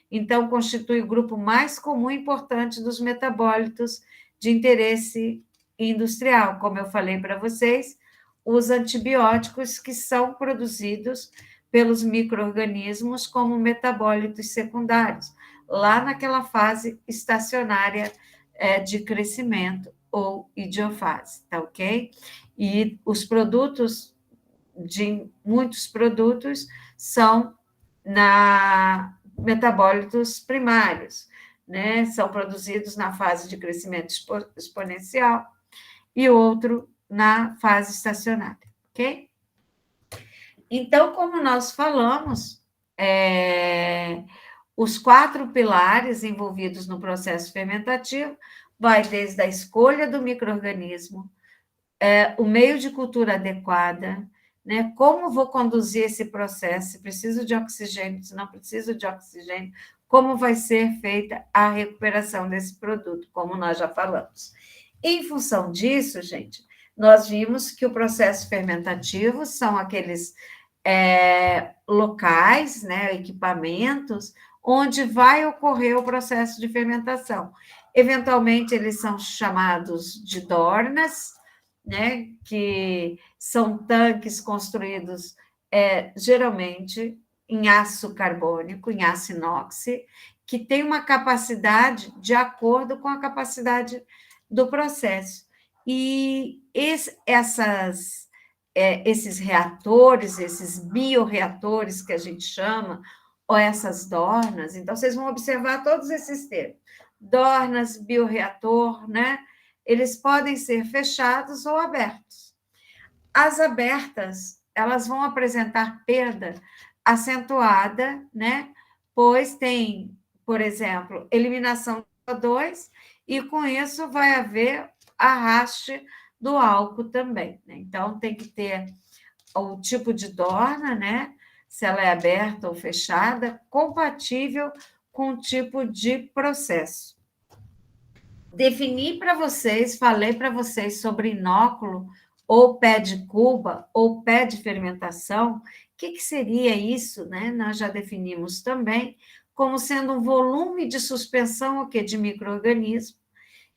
Então, constitui o grupo mais comum e importante dos metabólitos de interesse industrial. Como eu falei para vocês, os antibióticos que são produzidos pelos micro-organismos como metabólitos secundários, lá naquela fase estacionária de crescimento ou idiofase, tá ok? E os produtos, muitos produtos, são metabólitos primários, né? São produzidos na fase de crescimento exponencial e outro na fase estacionária, ok? Então, como nós falamos, os 4 pilares envolvidos no processo fermentativo vai desde a escolha do micro-organismo, o meio de cultura adequada, né? Como vou conduzir esse processo? Se preciso de oxigênio, se não preciso de oxigênio, como vai ser feita a recuperação desse produto, como nós já falamos. Em função disso, gente, nós vimos que o processo fermentativo são aqueles locais, né, equipamentos, onde vai ocorrer o processo de fermentação. Eventualmente, eles são chamados de dornas, né, que são tanques construídos geralmente em aço carbônico, em aço inox, que tem uma capacidade de acordo com a capacidade do processo. E esses reatores, esses bioreatores que a gente chama, ou essas dornas, então vocês vão observar todos esses termos. Dornas, bioreator, né? Eles podem ser fechados ou abertos. As abertas, elas vão apresentar perda acentuada, né? Pois tem, por exemplo, eliminação do CO2 e com isso vai haver arraste do álcool também, né? Então tem que ter o tipo de dorna, né? Se ela é aberta ou fechada, compatível com o tipo de processo. Defini para vocês, falei para vocês sobre inóculo, ou pé de cuba, ou pé de fermentação. O que seria isso, né? Nós já definimos também como sendo um volume de suspensão o quê? De micro-organismo,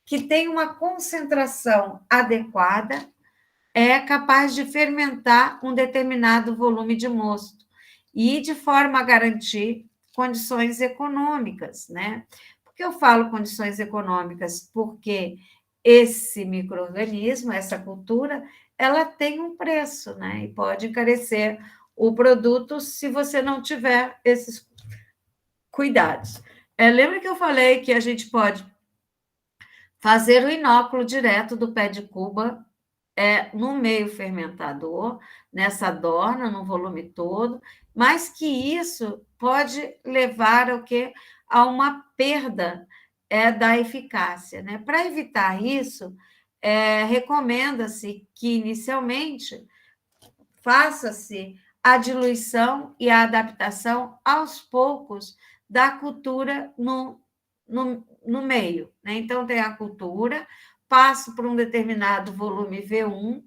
que tem uma concentração adequada, é capaz de fermentar um determinado volume de mosto, e de forma a garantir condições econômicas, né? Por que eu falo condições econômicas? Porque esse micro-organismo, essa cultura, ela tem um preço, né? E pode encarecer o produto se você não tiver esses cuidados. Lembra que eu falei que a gente pode fazer o inóculo direto do pé de cuba no meio fermentador, nessa dorna, no volume todo, mas que isso pode levar ao quê? A uma perda da eficácia, né? Para evitar isso, recomenda-se que, inicialmente, faça-se a diluição e a adaptação aos poucos da cultura no meio, né? Então, tem a cultura, passo por um determinado volume V1,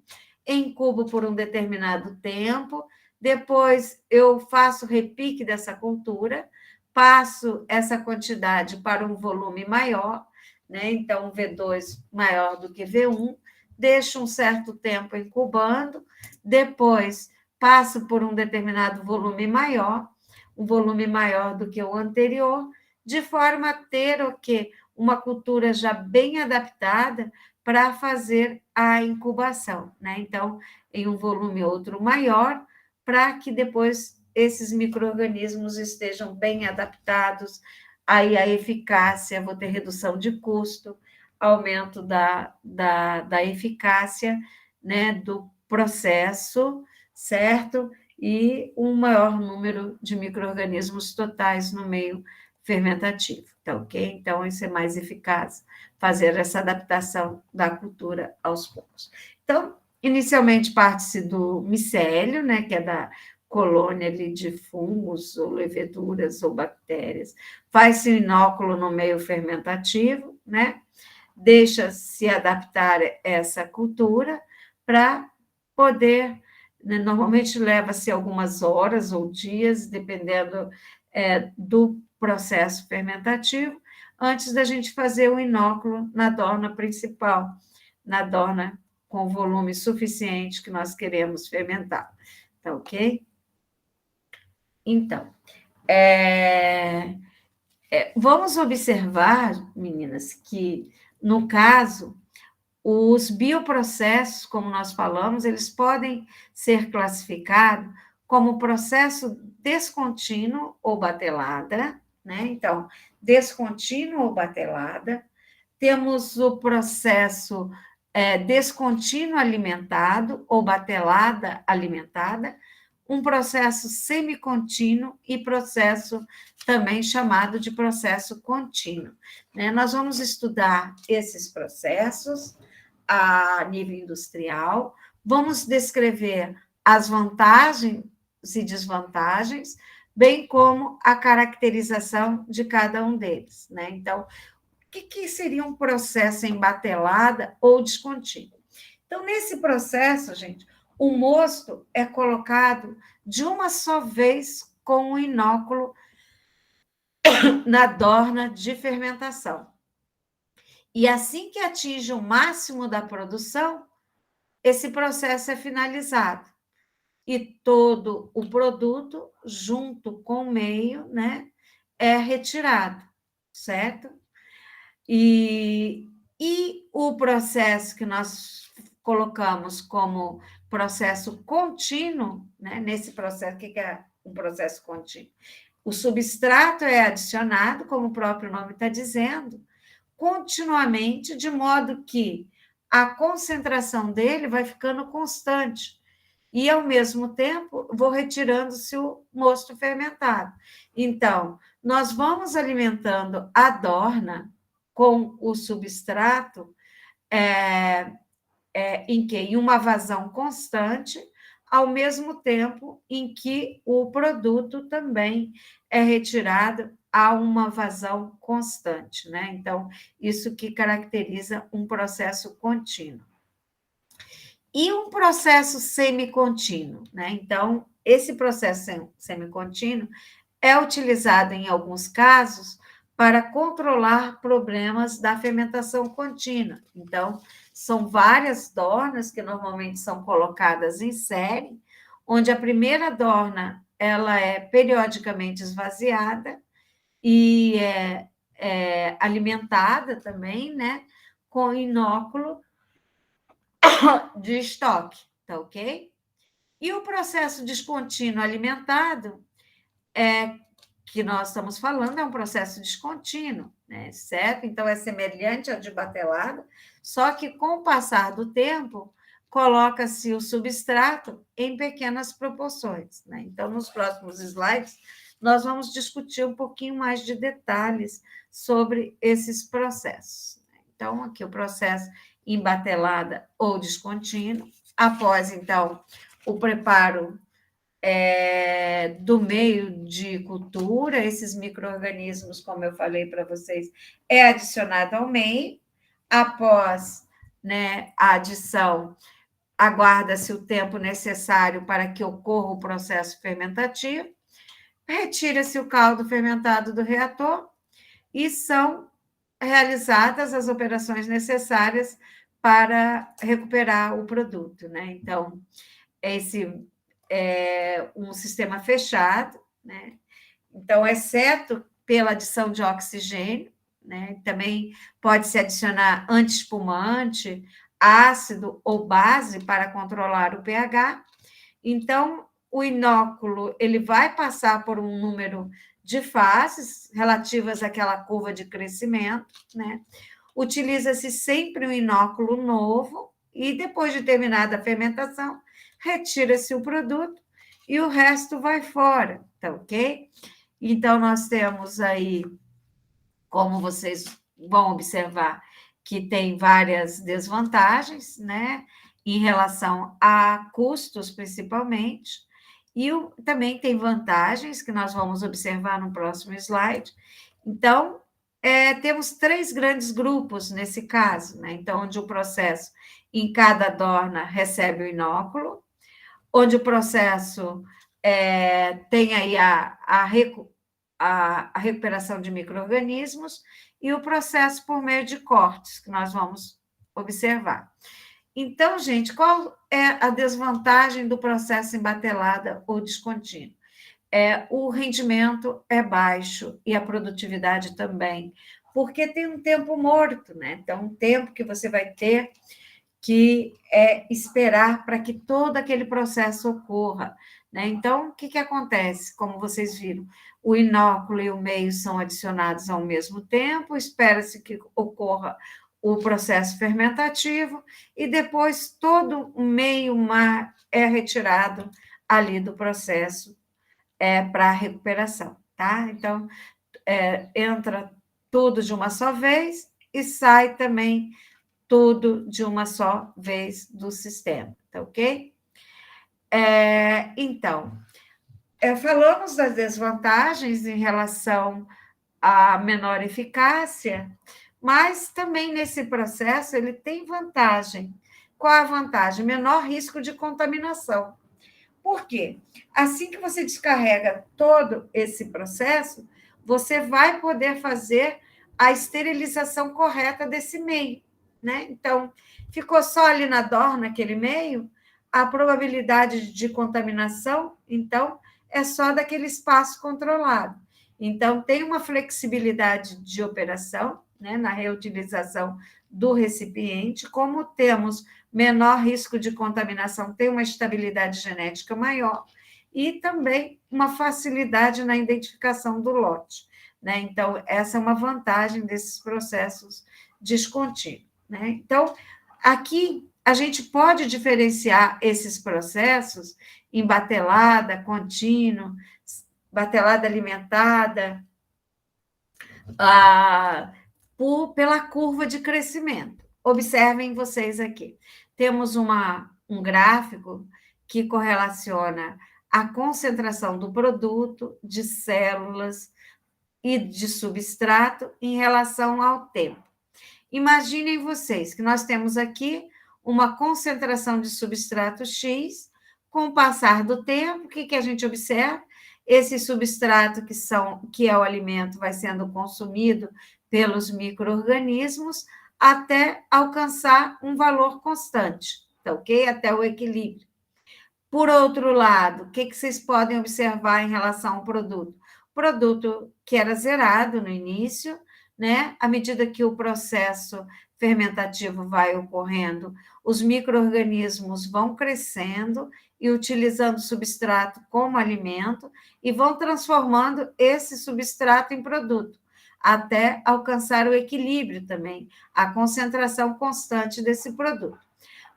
incubo por um determinado tempo, depois eu faço repique dessa cultura, passo essa quantidade para um volume maior, né? Então, V2 maior do que V1, deixo um certo tempo incubando, depois passo por um determinado volume maior, um volume maior do que o anterior, de forma a ter o quê? Uma cultura já bem adaptada para fazer a incubação, né? Então, em um volume outro maior, para que depois esses micro-organismos estejam bem adaptados, aí a eficácia, vou ter redução de custo, aumento da eficácia, né, do processo, certo? E um maior número de micro-organismos totais no meio fermentativo, tá ok? Então, isso é mais eficaz, fazer essa adaptação da cultura aos poucos. Então, inicialmente parte-se do micélio, né, que é da colônia ali de fungos, ou leveduras, ou bactérias, faz-se o inóculo no meio fermentativo, né, deixa-se adaptar essa cultura para poder, né, normalmente leva-se algumas horas ou dias, dependendo do processo fermentativo, antes da gente fazer o inóculo na dorna principal, na dorna com volume suficiente que nós queremos fermentar. Tá ok? Então, vamos observar, meninas, que, no caso, os bioprocessos, como nós falamos, eles podem ser classificados como processo descontínuo ou batelada, né? Então, descontínuo ou batelada. Temos o processo descontínuo alimentado ou batelada alimentada, um processo semicontínuo e processo também chamado de processo contínuo, né? Nós vamos estudar esses processos a nível industrial, vamos descrever as vantagens e desvantagens, bem como a caracterização de cada um deles, né? Então, o que seria um processo em batelada ou descontínuo? Então, nesse processo, gente, o mosto é colocado de uma só vez com o inóculo na dorna de fermentação. E assim que atinge o máximo da produção, esse processo é finalizado. E todo o produto, junto com o meio, né, é retirado, certo? E o processo que nós colocamos como processo contínuo, né, nesse processo, o que é um processo contínuo? O substrato é adicionado, como o próprio nome está dizendo, continuamente, de modo que a concentração dele vai ficando constante. E, ao mesmo tempo, vou retirando-se o mosto fermentado. Então, nós vamos alimentando a dorna com o substrato em uma vazão constante, ao mesmo tempo em que o produto também é retirado a uma vazão constante, né? Então, isso que caracteriza um processo contínuo. E um processo semicontínuo, né? Então, esse processo semicontínuo é utilizado em alguns casos para controlar problemas da fermentação contínua. Então, são várias dornas que normalmente são colocadas em série, onde a primeira dorna ela é periodicamente esvaziada e é alimentada também, né, com inóculo de estoque, tá ok? E o processo descontínuo alimentado que nós estamos falando é um processo descontínuo, né? Certo? Então, é semelhante ao de batelada, só que com o passar do tempo, coloca-se o substrato em pequenas proporções, né? Então, nos próximos slides, nós vamos discutir um pouquinho mais de detalhes sobre esses processos. Então, aqui o processo em batelada ou descontínuo, após, então, o preparo do meio de cultura, esses micro-organismos, como eu falei para vocês, é adicionado ao meio. Após, né, a adição, aguarda-se o tempo necessário para que ocorra o processo fermentativo, retira-se o caldo fermentado do reator e são realizadas as operações necessárias para recuperar o produto, né? Então, esse um sistema fechado, né? Então, exceto pela adição de oxigênio, né? Também pode-se adicionar antiespumante, ácido ou base para controlar o pH. Então, o inóculo ele vai passar por um número de fases relativas àquela curva de crescimento, né? Utiliza-se sempre um inóculo novo e, depois de terminada a fermentação, retira-se o produto e o resto vai fora, tá ok? Então, nós temos aí, como vocês vão observar, que tem várias desvantagens, né, em relação a custos, principalmente, e também tem vantagens que nós vamos observar no próximo slide. Então, temos 3 grandes grupos nesse caso, né? Então, onde o processo em cada dorna recebe o inóculo, onde o processo tem aí a recuperação de micro-organismos e o processo por meio de cortes, que nós vamos observar. Então, gente, qual é a desvantagem do processo em batelada ou descontínuo? O rendimento é baixo e a produtividade também, porque tem um tempo morto, né? Então, um tempo que você vai ter que esperar para que todo aquele processo ocorra, né? Então, o que acontece? Como vocês viram, o inóculo e o meio são adicionados ao mesmo tempo, espera-se que ocorra o processo fermentativo e depois todo o meio mar é retirado ali do processo para a recuperação, tá? Então, entra tudo de uma só vez e sai também tudo de uma só vez do sistema, tá ok? Então, falamos das desvantagens em relação à menor eficácia, mas também nesse processo ele tem vantagem. Qual a vantagem? Menor risco de contaminação. Por quê? Assim que você descarrega todo esse processo, você vai poder fazer a esterilização correta desse meio, né? Então, ficou só ali na dorna aquele meio, a probabilidade de contaminação, então, é só daquele espaço controlado. Então, tem uma flexibilidade de operação, né, na reutilização do recipiente, como temos menor risco de contaminação, tem uma estabilidade genética maior e também uma facilidade na identificação do lote, né? Então, essa é uma vantagem desses processos descontínuos, né? Então, aqui a gente pode diferenciar esses processos em batelada, contínuo, batelada alimentada, pela curva de crescimento. Observem vocês aqui. Temos um gráfico que correlaciona a concentração do produto, de células e de substrato em relação ao tempo. Imaginem vocês que nós temos aqui uma concentração de substrato X, com o passar do tempo, o que a gente observa? Esse substrato que é o alimento vai sendo consumido pelos micro-organismos até alcançar um valor constante, tá ok? Até o equilíbrio. Por outro lado, o que vocês podem observar em relação ao produto? O produto que era zerado no início, né? À medida que o processo fermentativo vai ocorrendo, os micro-organismos vão crescendo e utilizando o substrato como alimento e vão transformando esse substrato em produto, até alcançar o equilíbrio também, a concentração constante desse produto.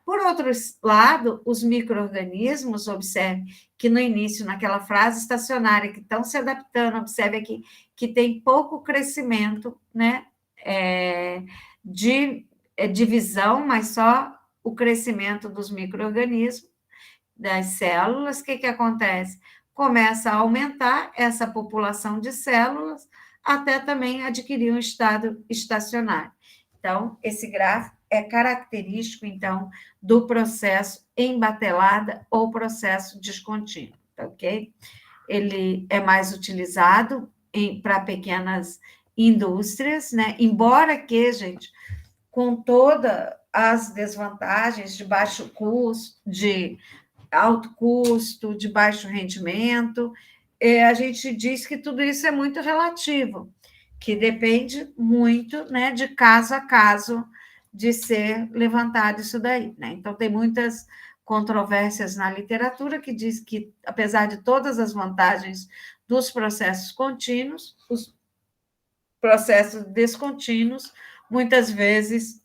Por outro lado, os micro-organismos, observe que no início, naquela fase estacionária, que estão se adaptando, observe aqui que tem pouco crescimento, né, de divisão, mas só o crescimento dos micro-organismos, das células. O que acontece? Começa a aumentar essa população de células até também adquirir um estado estacionário. Então, esse gráfico é característico, então, do processo em batelada ou processo descontínuo, tá ok? Ele é mais utilizado para pequenas indústrias, né? Embora que, gente, com todas as desvantagens de baixo custo, de alto custo, de baixo rendimento. A gente diz que tudo isso é muito relativo, que depende muito, né, de caso a caso de ser levantado isso daí, né? Então, tem muitas controvérsias na literatura que diz que, apesar de todas as vantagens dos processos contínuos, os processos descontínuos muitas vezes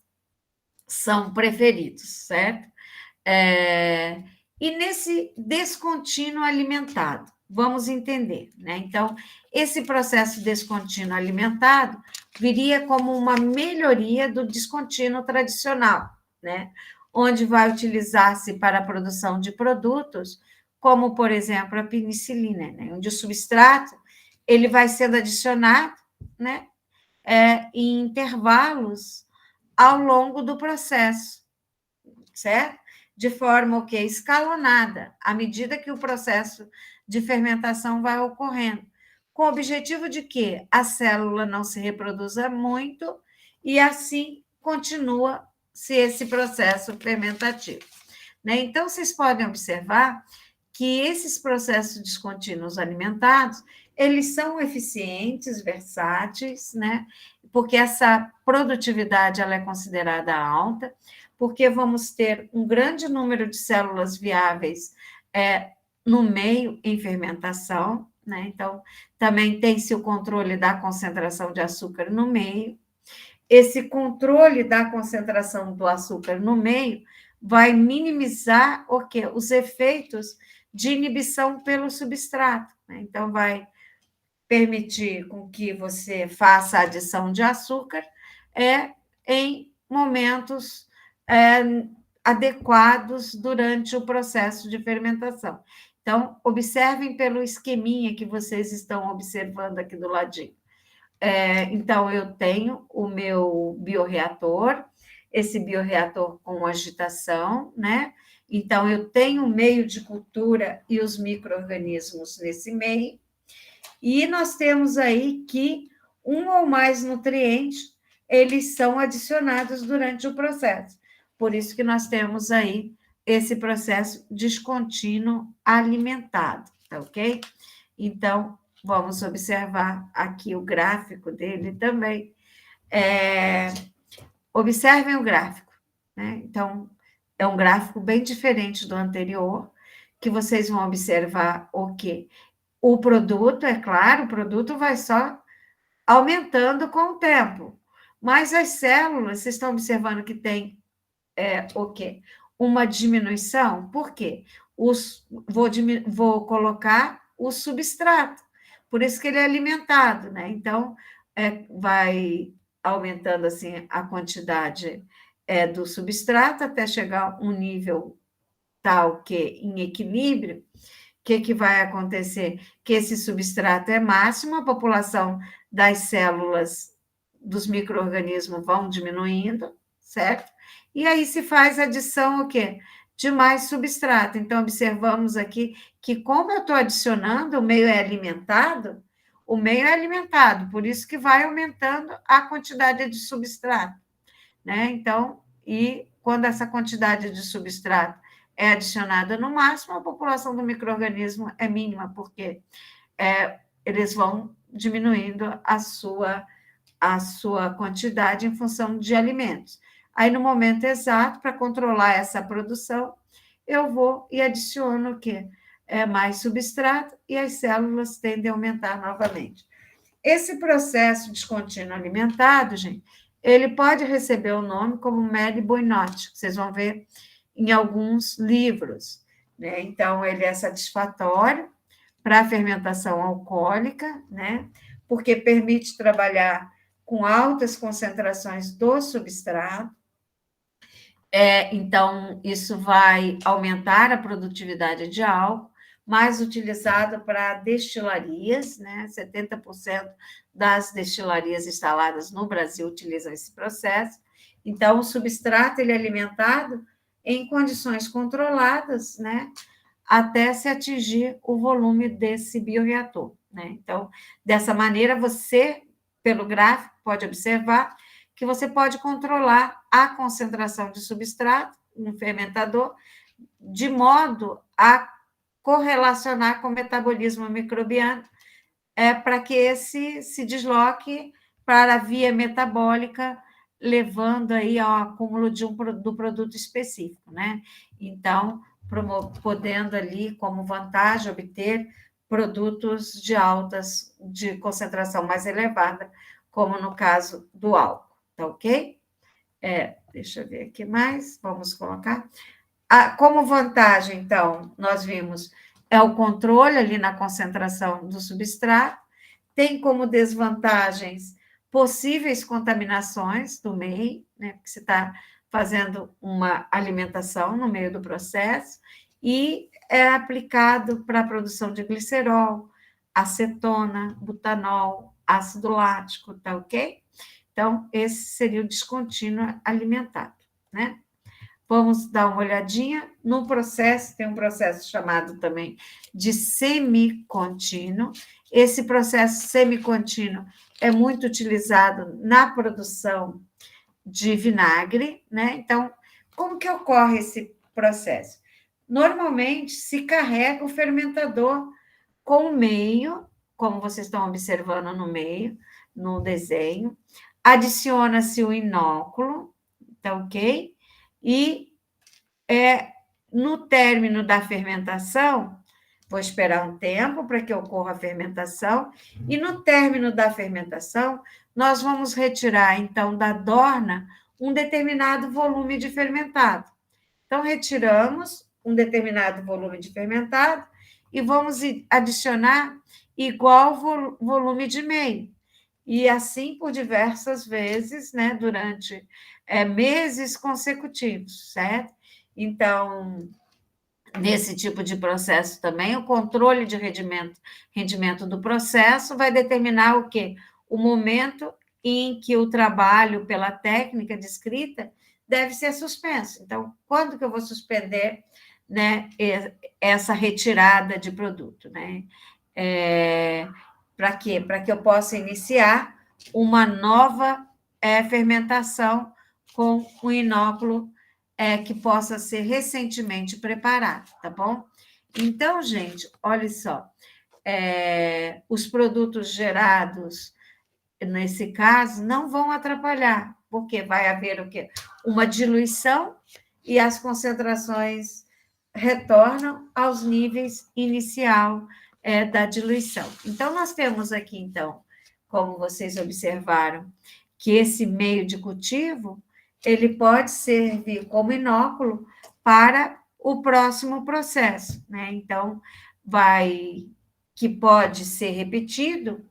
são preferidos, certo? É, e nesse descontínuo alimentado, vamos entender, né? Então, esse processo descontínuo alimentado viria como uma melhoria do descontínuo tradicional, né? Onde vai utilizar-se para a produção de produtos, como, por exemplo, a penicilina, né? Onde o substrato ele vai sendo adicionado, né? Em intervalos ao longo do processo, certo? De forma o quê? Escalonada, à medida que o processo de fermentação vai ocorrendo, com o objetivo de que a célula não se reproduza muito e assim continua-se esse processo fermentativo, né? Então, vocês podem observar que esses processos descontínuos alimentados, eles são eficientes, versáteis, né? Porque essa produtividade ela é considerada alta, porque vamos ter um grande número de células viáveis no meio em fermentação, né? Então, também tem-se o controle da concentração de açúcar no meio. Esse controle da concentração do açúcar no meio vai minimizar o quê? Os efeitos de inibição pelo substrato, né? Então, vai permitir com que você faça a adição de açúcar em momentos é, adequados durante o processo de fermentação. Então, observem pelo esqueminha que vocês estão observando aqui do ladinho. Então, eu tenho o meu bioreator, esse bioreator com agitação, né? Então, eu tenho o meio de cultura e os micro-organismos nesse meio, e nós temos aí que um ou mais nutrientes, eles são adicionados durante o processo. Por isso que nós temos aí esse processo descontínuo alimentado, tá ok? Então, vamos observar aqui o gráfico dele também. Observem o gráfico, né? Então, é um gráfico bem diferente do anterior, que vocês vão observar o quê? O produto, é claro, o produto vai só aumentando com o tempo. Mas as células, vocês estão observando que tem o quê? Uma diminuição. Por quê? Vou colocar o substrato. Por isso que ele é alimentado, né? Então, vai aumentando assim a quantidade do substrato até chegar a um nível tal que em equilíbrio. O que vai acontecer? Que esse substrato é máximo, a população das células dos micro-organismos vão diminuindo, certo? E aí se faz adição o quê? De mais substrato. Então, observamos aqui que, como eu estou adicionando, o meio é alimentado, por isso que vai aumentando a quantidade de substrato, né? Então, e quando essa quantidade de substrato é adicionada no máximo, a população do micro-organismo é mínima, porque eles vão diminuindo a sua quantidade em função de alimentos. Aí, no momento exato, para controlar essa produção, eu vou e adiciono o quê? Mais substrato e as células tendem a aumentar novamente. Esse processo descontínuo alimentado, gente, ele pode receber o nome como Meli-Boinot, que vocês vão ver em alguns livros, né? Então, ele é satisfatório para a fermentação alcoólica, né? Porque permite trabalhar com altas concentrações do substrato. Então, isso vai aumentar a produtividade de álcool, mais utilizado para destilarias, né? 70% das destilarias instaladas no Brasil utilizam esse processo. Então, o substrato ele é alimentado em condições controladas, né? Até se atingir o volume desse bioreator, né? Então, dessa maneira, você, pelo gráfico, pode observar que você pode controlar a concentração de substrato no fermentador de modo a correlacionar com o metabolismo microbiano, para que esse se desloque para a via metabólica, levando aí ao acúmulo do produto específico, né? Então, podendo ali, como vantagem, obter produtos de concentração mais elevada, como no caso do álcool, tá ok? Deixa eu ver aqui mais, vamos colocar. Como vantagem, então, nós vimos o controle ali na concentração do substrato, tem como desvantagens possíveis contaminações do meio, né, porque você está fazendo uma alimentação no meio do processo, e é aplicado para a produção de glicerol, acetona, butanol, ácido lático, tá ok? Então, esse seria o descontínuo alimentado, né? Vamos dar uma olhadinha no processo, tem um processo chamado também de semicontínuo. Esse processo semicontínuo é muito utilizado na produção de vinagre, né? Então, como que ocorre esse processo? Normalmente se carrega o fermentador com o meio, como vocês estão observando no meio, no desenho, adiciona-se o inóculo, tá ok? E no término da fermentação, vou esperar um tempo para que ocorra a fermentação, e no término da fermentação, nós vamos retirar, então, da dorna um determinado volume de fermentado. Então, retiramos um determinado volume de fermentado e vamos adicionar igual volume de meio. E assim por diversas vezes, né, durante meses consecutivos, certo? Então, nesse tipo de processo também, o controle de rendimento do processo vai determinar o quê? O momento em que o trabalho pela técnica de escrita deve ser suspenso. Então, quando que eu vou suspender, né, essa retirada de produto, né? Para quê? Para que eu possa iniciar uma nova fermentação com o inóculo que possa ser recentemente preparado, tá bom? Então, gente, olha só, os produtos gerados nesse caso não vão atrapalhar, porque vai haver o quê? Uma diluição e as concentrações retornam aos níveis inicial da diluição. Então, nós temos aqui, então, como vocês observaram, que esse meio de cultivo ele pode servir como inóculo para o próximo processo, né? Então, que pode ser repetido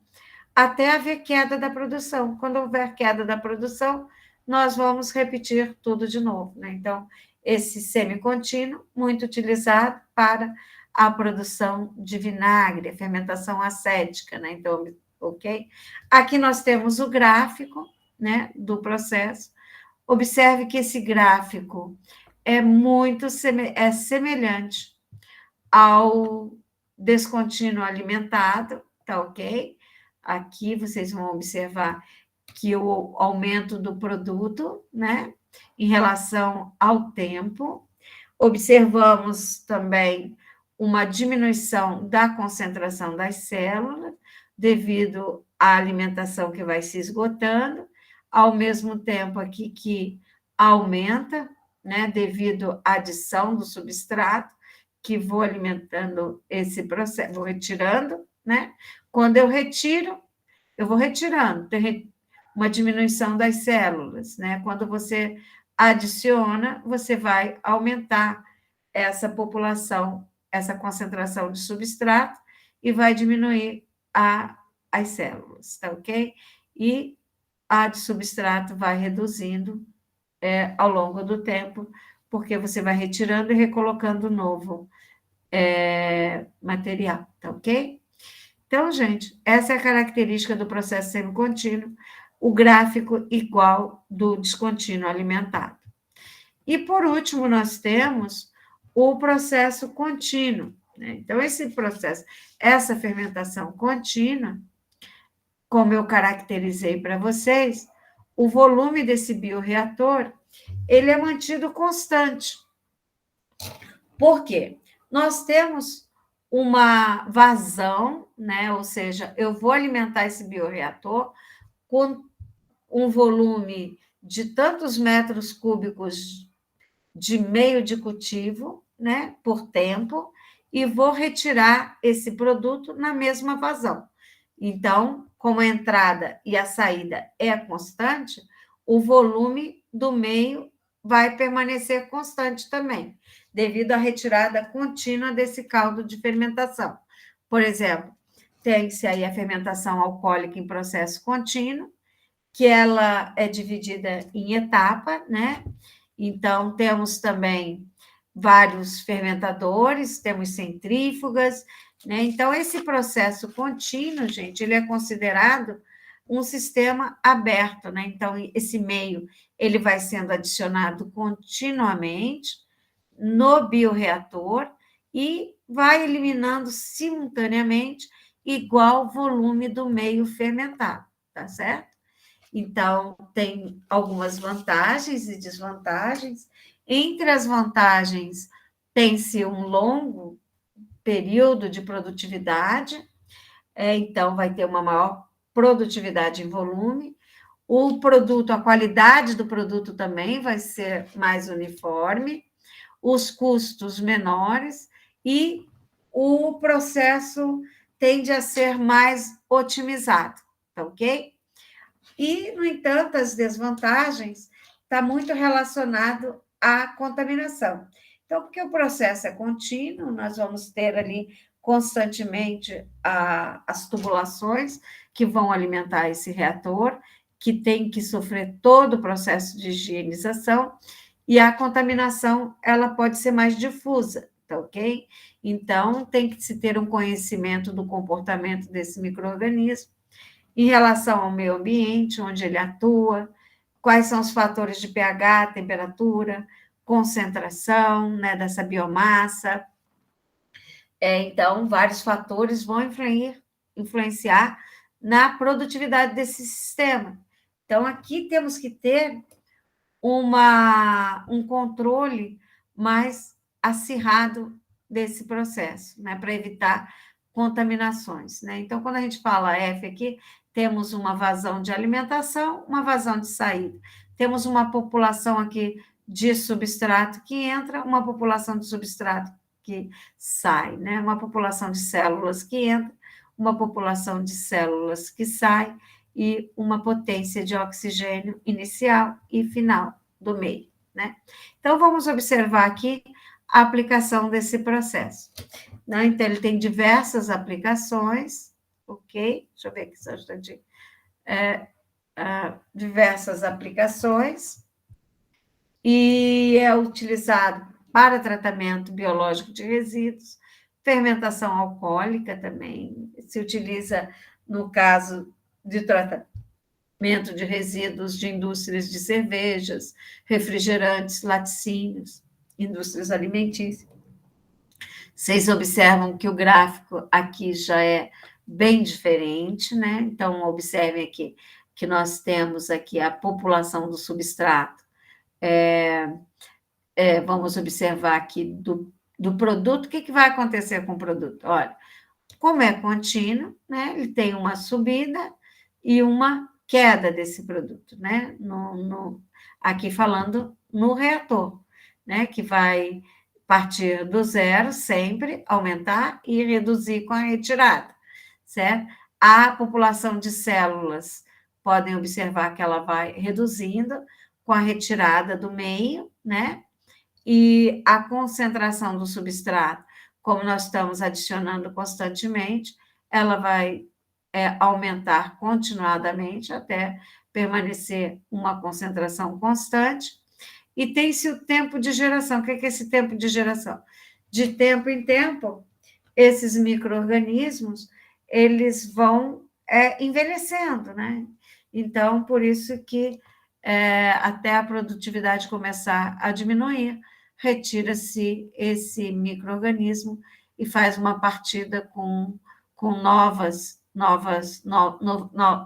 até haver queda da produção. Quando houver queda da produção, nós vamos repetir tudo de novo, né? Então, esse semicontínuo, muito utilizado para a produção de vinagre, a fermentação acética, né? Então, ok? Aqui nós temos o gráfico, né, do processo. Observe que esse gráfico é muito semelhante ao descontínuo alimentado, tá ok? Aqui vocês vão observar que o aumento do produto, né, em relação ao tempo. Observamos também uma diminuição da concentração das células, devido à alimentação que vai se esgotando, ao mesmo tempo aqui que aumenta, né, devido à adição do substrato, que vou alimentando esse processo, vou retirando, né? Quando eu retiro, eu vou retirando, tem uma diminuição das células, né? Quando você adiciona, você vai aumentar essa população, essa concentração de substrato e vai diminuir as células, tá ok? E a de substrato vai reduzindo ao longo do tempo, porque você vai retirando e recolocando novo material, tá ok? Então, gente, essa é a característica do processo semicontínuo, o gráfico igual do descontínuo alimentado. E, por último, nós temos o processo contínuo, né? Então, esse processo, essa fermentação contínua, como eu caracterizei para vocês, o volume desse bioreator, ele é mantido constante. Por quê? Nós temos uma vazão, né? Ou seja, eu vou alimentar esse bioreator com um volume de tantos metros cúbicos de meio de cultivo, né, por tempo, e vou retirar esse produto na mesma vazão. Então, como a entrada e a saída é constante, o volume do meio vai permanecer constante também, devido à retirada contínua desse caldo de fermentação. Por exemplo, tem-se aí a fermentação alcoólica em processo contínuo, que ela é dividida em etapa, né? Então, temos também vários fermentadores, temos centrífugas, né? Então, esse processo contínuo, gente, ele é considerado um sistema aberto, né? Então, esse meio, ele vai sendo adicionado continuamente no bioreator e vai eliminando simultaneamente igual volume do meio fermentado, tá certo? Então, tem algumas vantagens e desvantagens. Entre as vantagens, tem-se um longo período de produtividade, então vai ter uma maior produtividade em volume. O produto, a qualidade do produto também vai ser mais uniforme, os custos menores e o processo tende a ser mais otimizado, tá ok? E, no entanto, as desvantagens está muito relacionado à contaminação. Então, porque o processo é contínuo, nós vamos ter ali constantemente as tubulações que vão alimentar esse reator, que tem que sofrer todo o processo de higienização, e a contaminação ela pode ser mais difusa, tá ok? Então, tem que se ter um conhecimento do comportamento desse micro-organismo em relação ao meio ambiente, onde ele atua, quais são os fatores de pH, temperatura, concentração, né, dessa biomassa. Então, vários fatores vão influenciar na produtividade desse sistema. Então, aqui temos que ter um controle mais acirrado desse processo, né, para evitar contaminações, né? Então, quando a gente fala F aqui, temos uma vazão de alimentação, uma vazão de saída. Temos uma população aqui de substrato que entra, uma população de substrato que sai, né? Uma população de células que entra, uma população de células que sai, e uma potência de oxigênio inicial e final do meio, né? Então, vamos observar aqui a aplicação desse processo, né? Então, ele tem diversas aplicações, ok? Deixa eu ver aqui só um instantinho. Diversas aplicações, e é utilizado para tratamento biológico de resíduos, fermentação alcoólica também, se utiliza no caso de tratamento de resíduos de indústrias de cervejas, refrigerantes, laticínios, indústrias alimentícias. Vocês observam que o gráfico aqui já é bem diferente, né? Então, observem aqui que nós temos aqui a população do substrato. Vamos observar aqui do produto. O que vai acontecer com o produto? Olha, como é contínuo, né? Ele tem uma subida e uma queda desse produto, né? Aqui falando no reator, né? Que vai partir do zero sempre, aumentar e reduzir com a retirada, certo? A população de células, podem observar que ela vai reduzindo com a retirada do meio, né? E a concentração do substrato, como nós estamos adicionando constantemente, ela vai aumentar continuadamente até permanecer uma concentração constante. E tem-se o tempo de geração. O que é esse tempo de geração? De tempo em tempo, esses micro-organismos, eles vão envelhecendo, né? Então, por isso que até a produtividade começar a diminuir, retira-se esse micro-organismo e faz uma partida com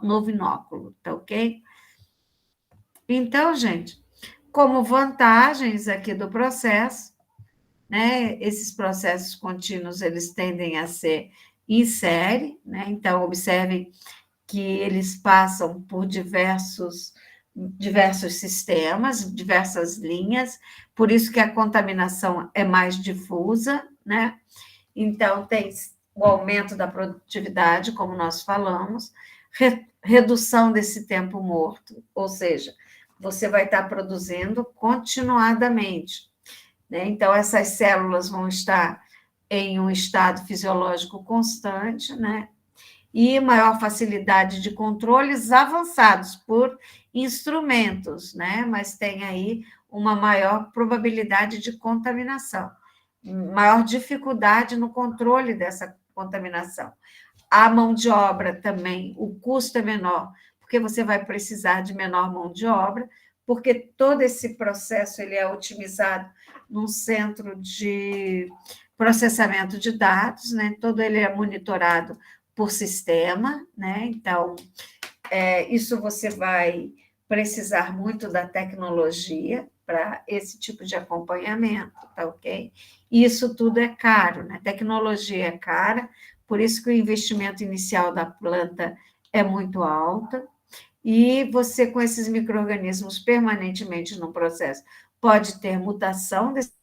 novo inóculo, tá ok? Então, gente, como vantagens aqui do processo, né? Esses processos contínuos, eles tendem a ser em série, né? Então, observe que eles passam por diversos sistemas, diversas linhas, por isso que a contaminação é mais difusa, né? Então, tem o aumento da produtividade, como nós falamos, redução desse tempo morto, ou seja, você vai estar produzindo continuadamente, né? Então, essas células vão estar em um estado fisiológico constante, né? E maior facilidade de controles avançados por instrumentos, né? Mas tem aí uma maior probabilidade de contaminação, maior dificuldade no controle dessa contaminação. A mão de obra também, o custo é menor, porque você vai precisar de menor mão de obra, porque todo esse processo ele é otimizado num centro de processamento de dados, né? Todo ele é monitorado por sistema, né? Então, isso você vai precisar muito da tecnologia para esse tipo de acompanhamento, tá ok? E isso tudo é caro, né? Tecnologia é cara, por isso que o investimento inicial da planta é muito alto, e você, com esses micro-organismos permanentemente no processo, pode ter mutação desse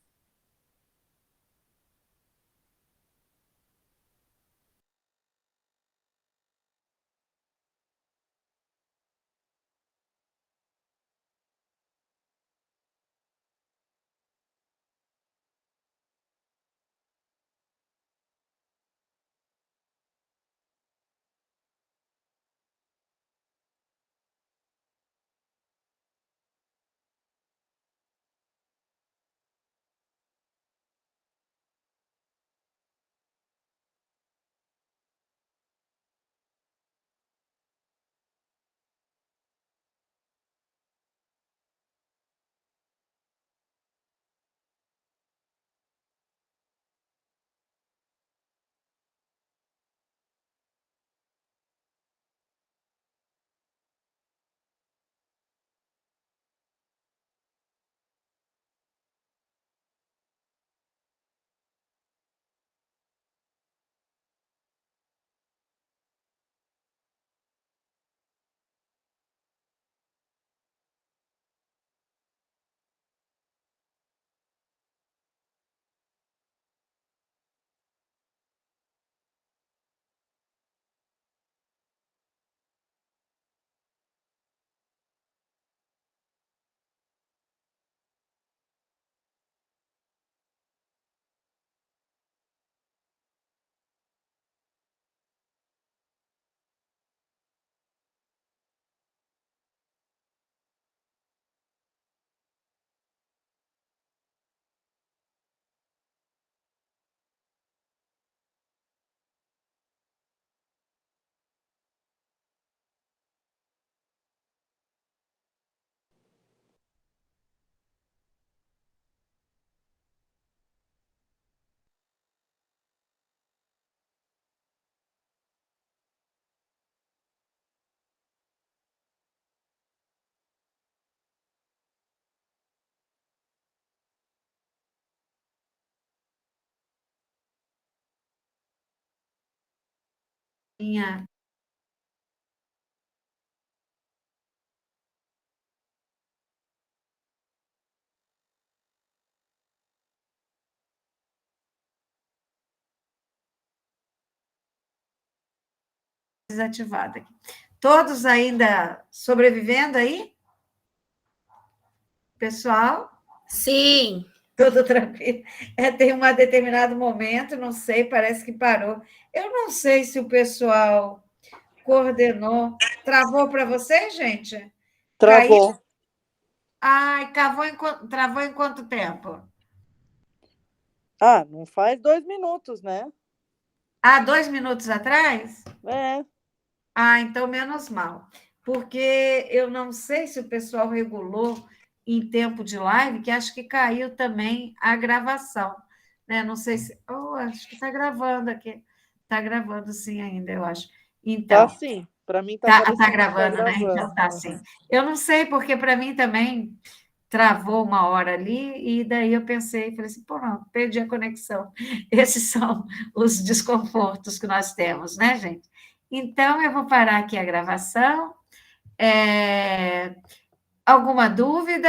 linha desativada aqui. Todos ainda sobrevivendo aí, pessoal? Sim. Tudo tranquilo. Tem um determinado momento, não sei, parece que parou. Eu não sei se o pessoal coordenou. Travou para vocês, gente? Caiu? Travou. Ai, travou em quanto tempo? Ah, não faz 2 minutos, né? 2 minutos atrás? É. Então menos mal. Porque eu não sei se o pessoal regulou em tempo de live, que acho que caiu também a gravação. Né? Não sei se. Acho que está gravando aqui. Está gravando sim ainda, eu acho. Tá Então, sim. Para mim tá tá aparecendo que tá gravando, né? gravando. Então tá sim. Eu não sei, porque para mim também travou uma hora ali, e daí eu pensei, falei assim, pô, não, perdi a conexão. Esses são os desconfortos que nós temos, né, gente? Então, eu vou parar aqui a gravação. Alguma dúvida?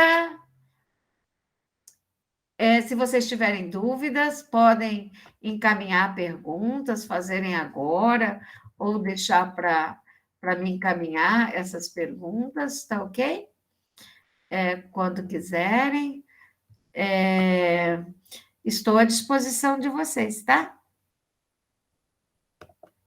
Se vocês tiverem dúvidas, podem encaminhar perguntas, fazerem agora, ou deixar para me encaminhar essas perguntas, tá ok? Quando quiserem, estou à disposição de vocês, tá?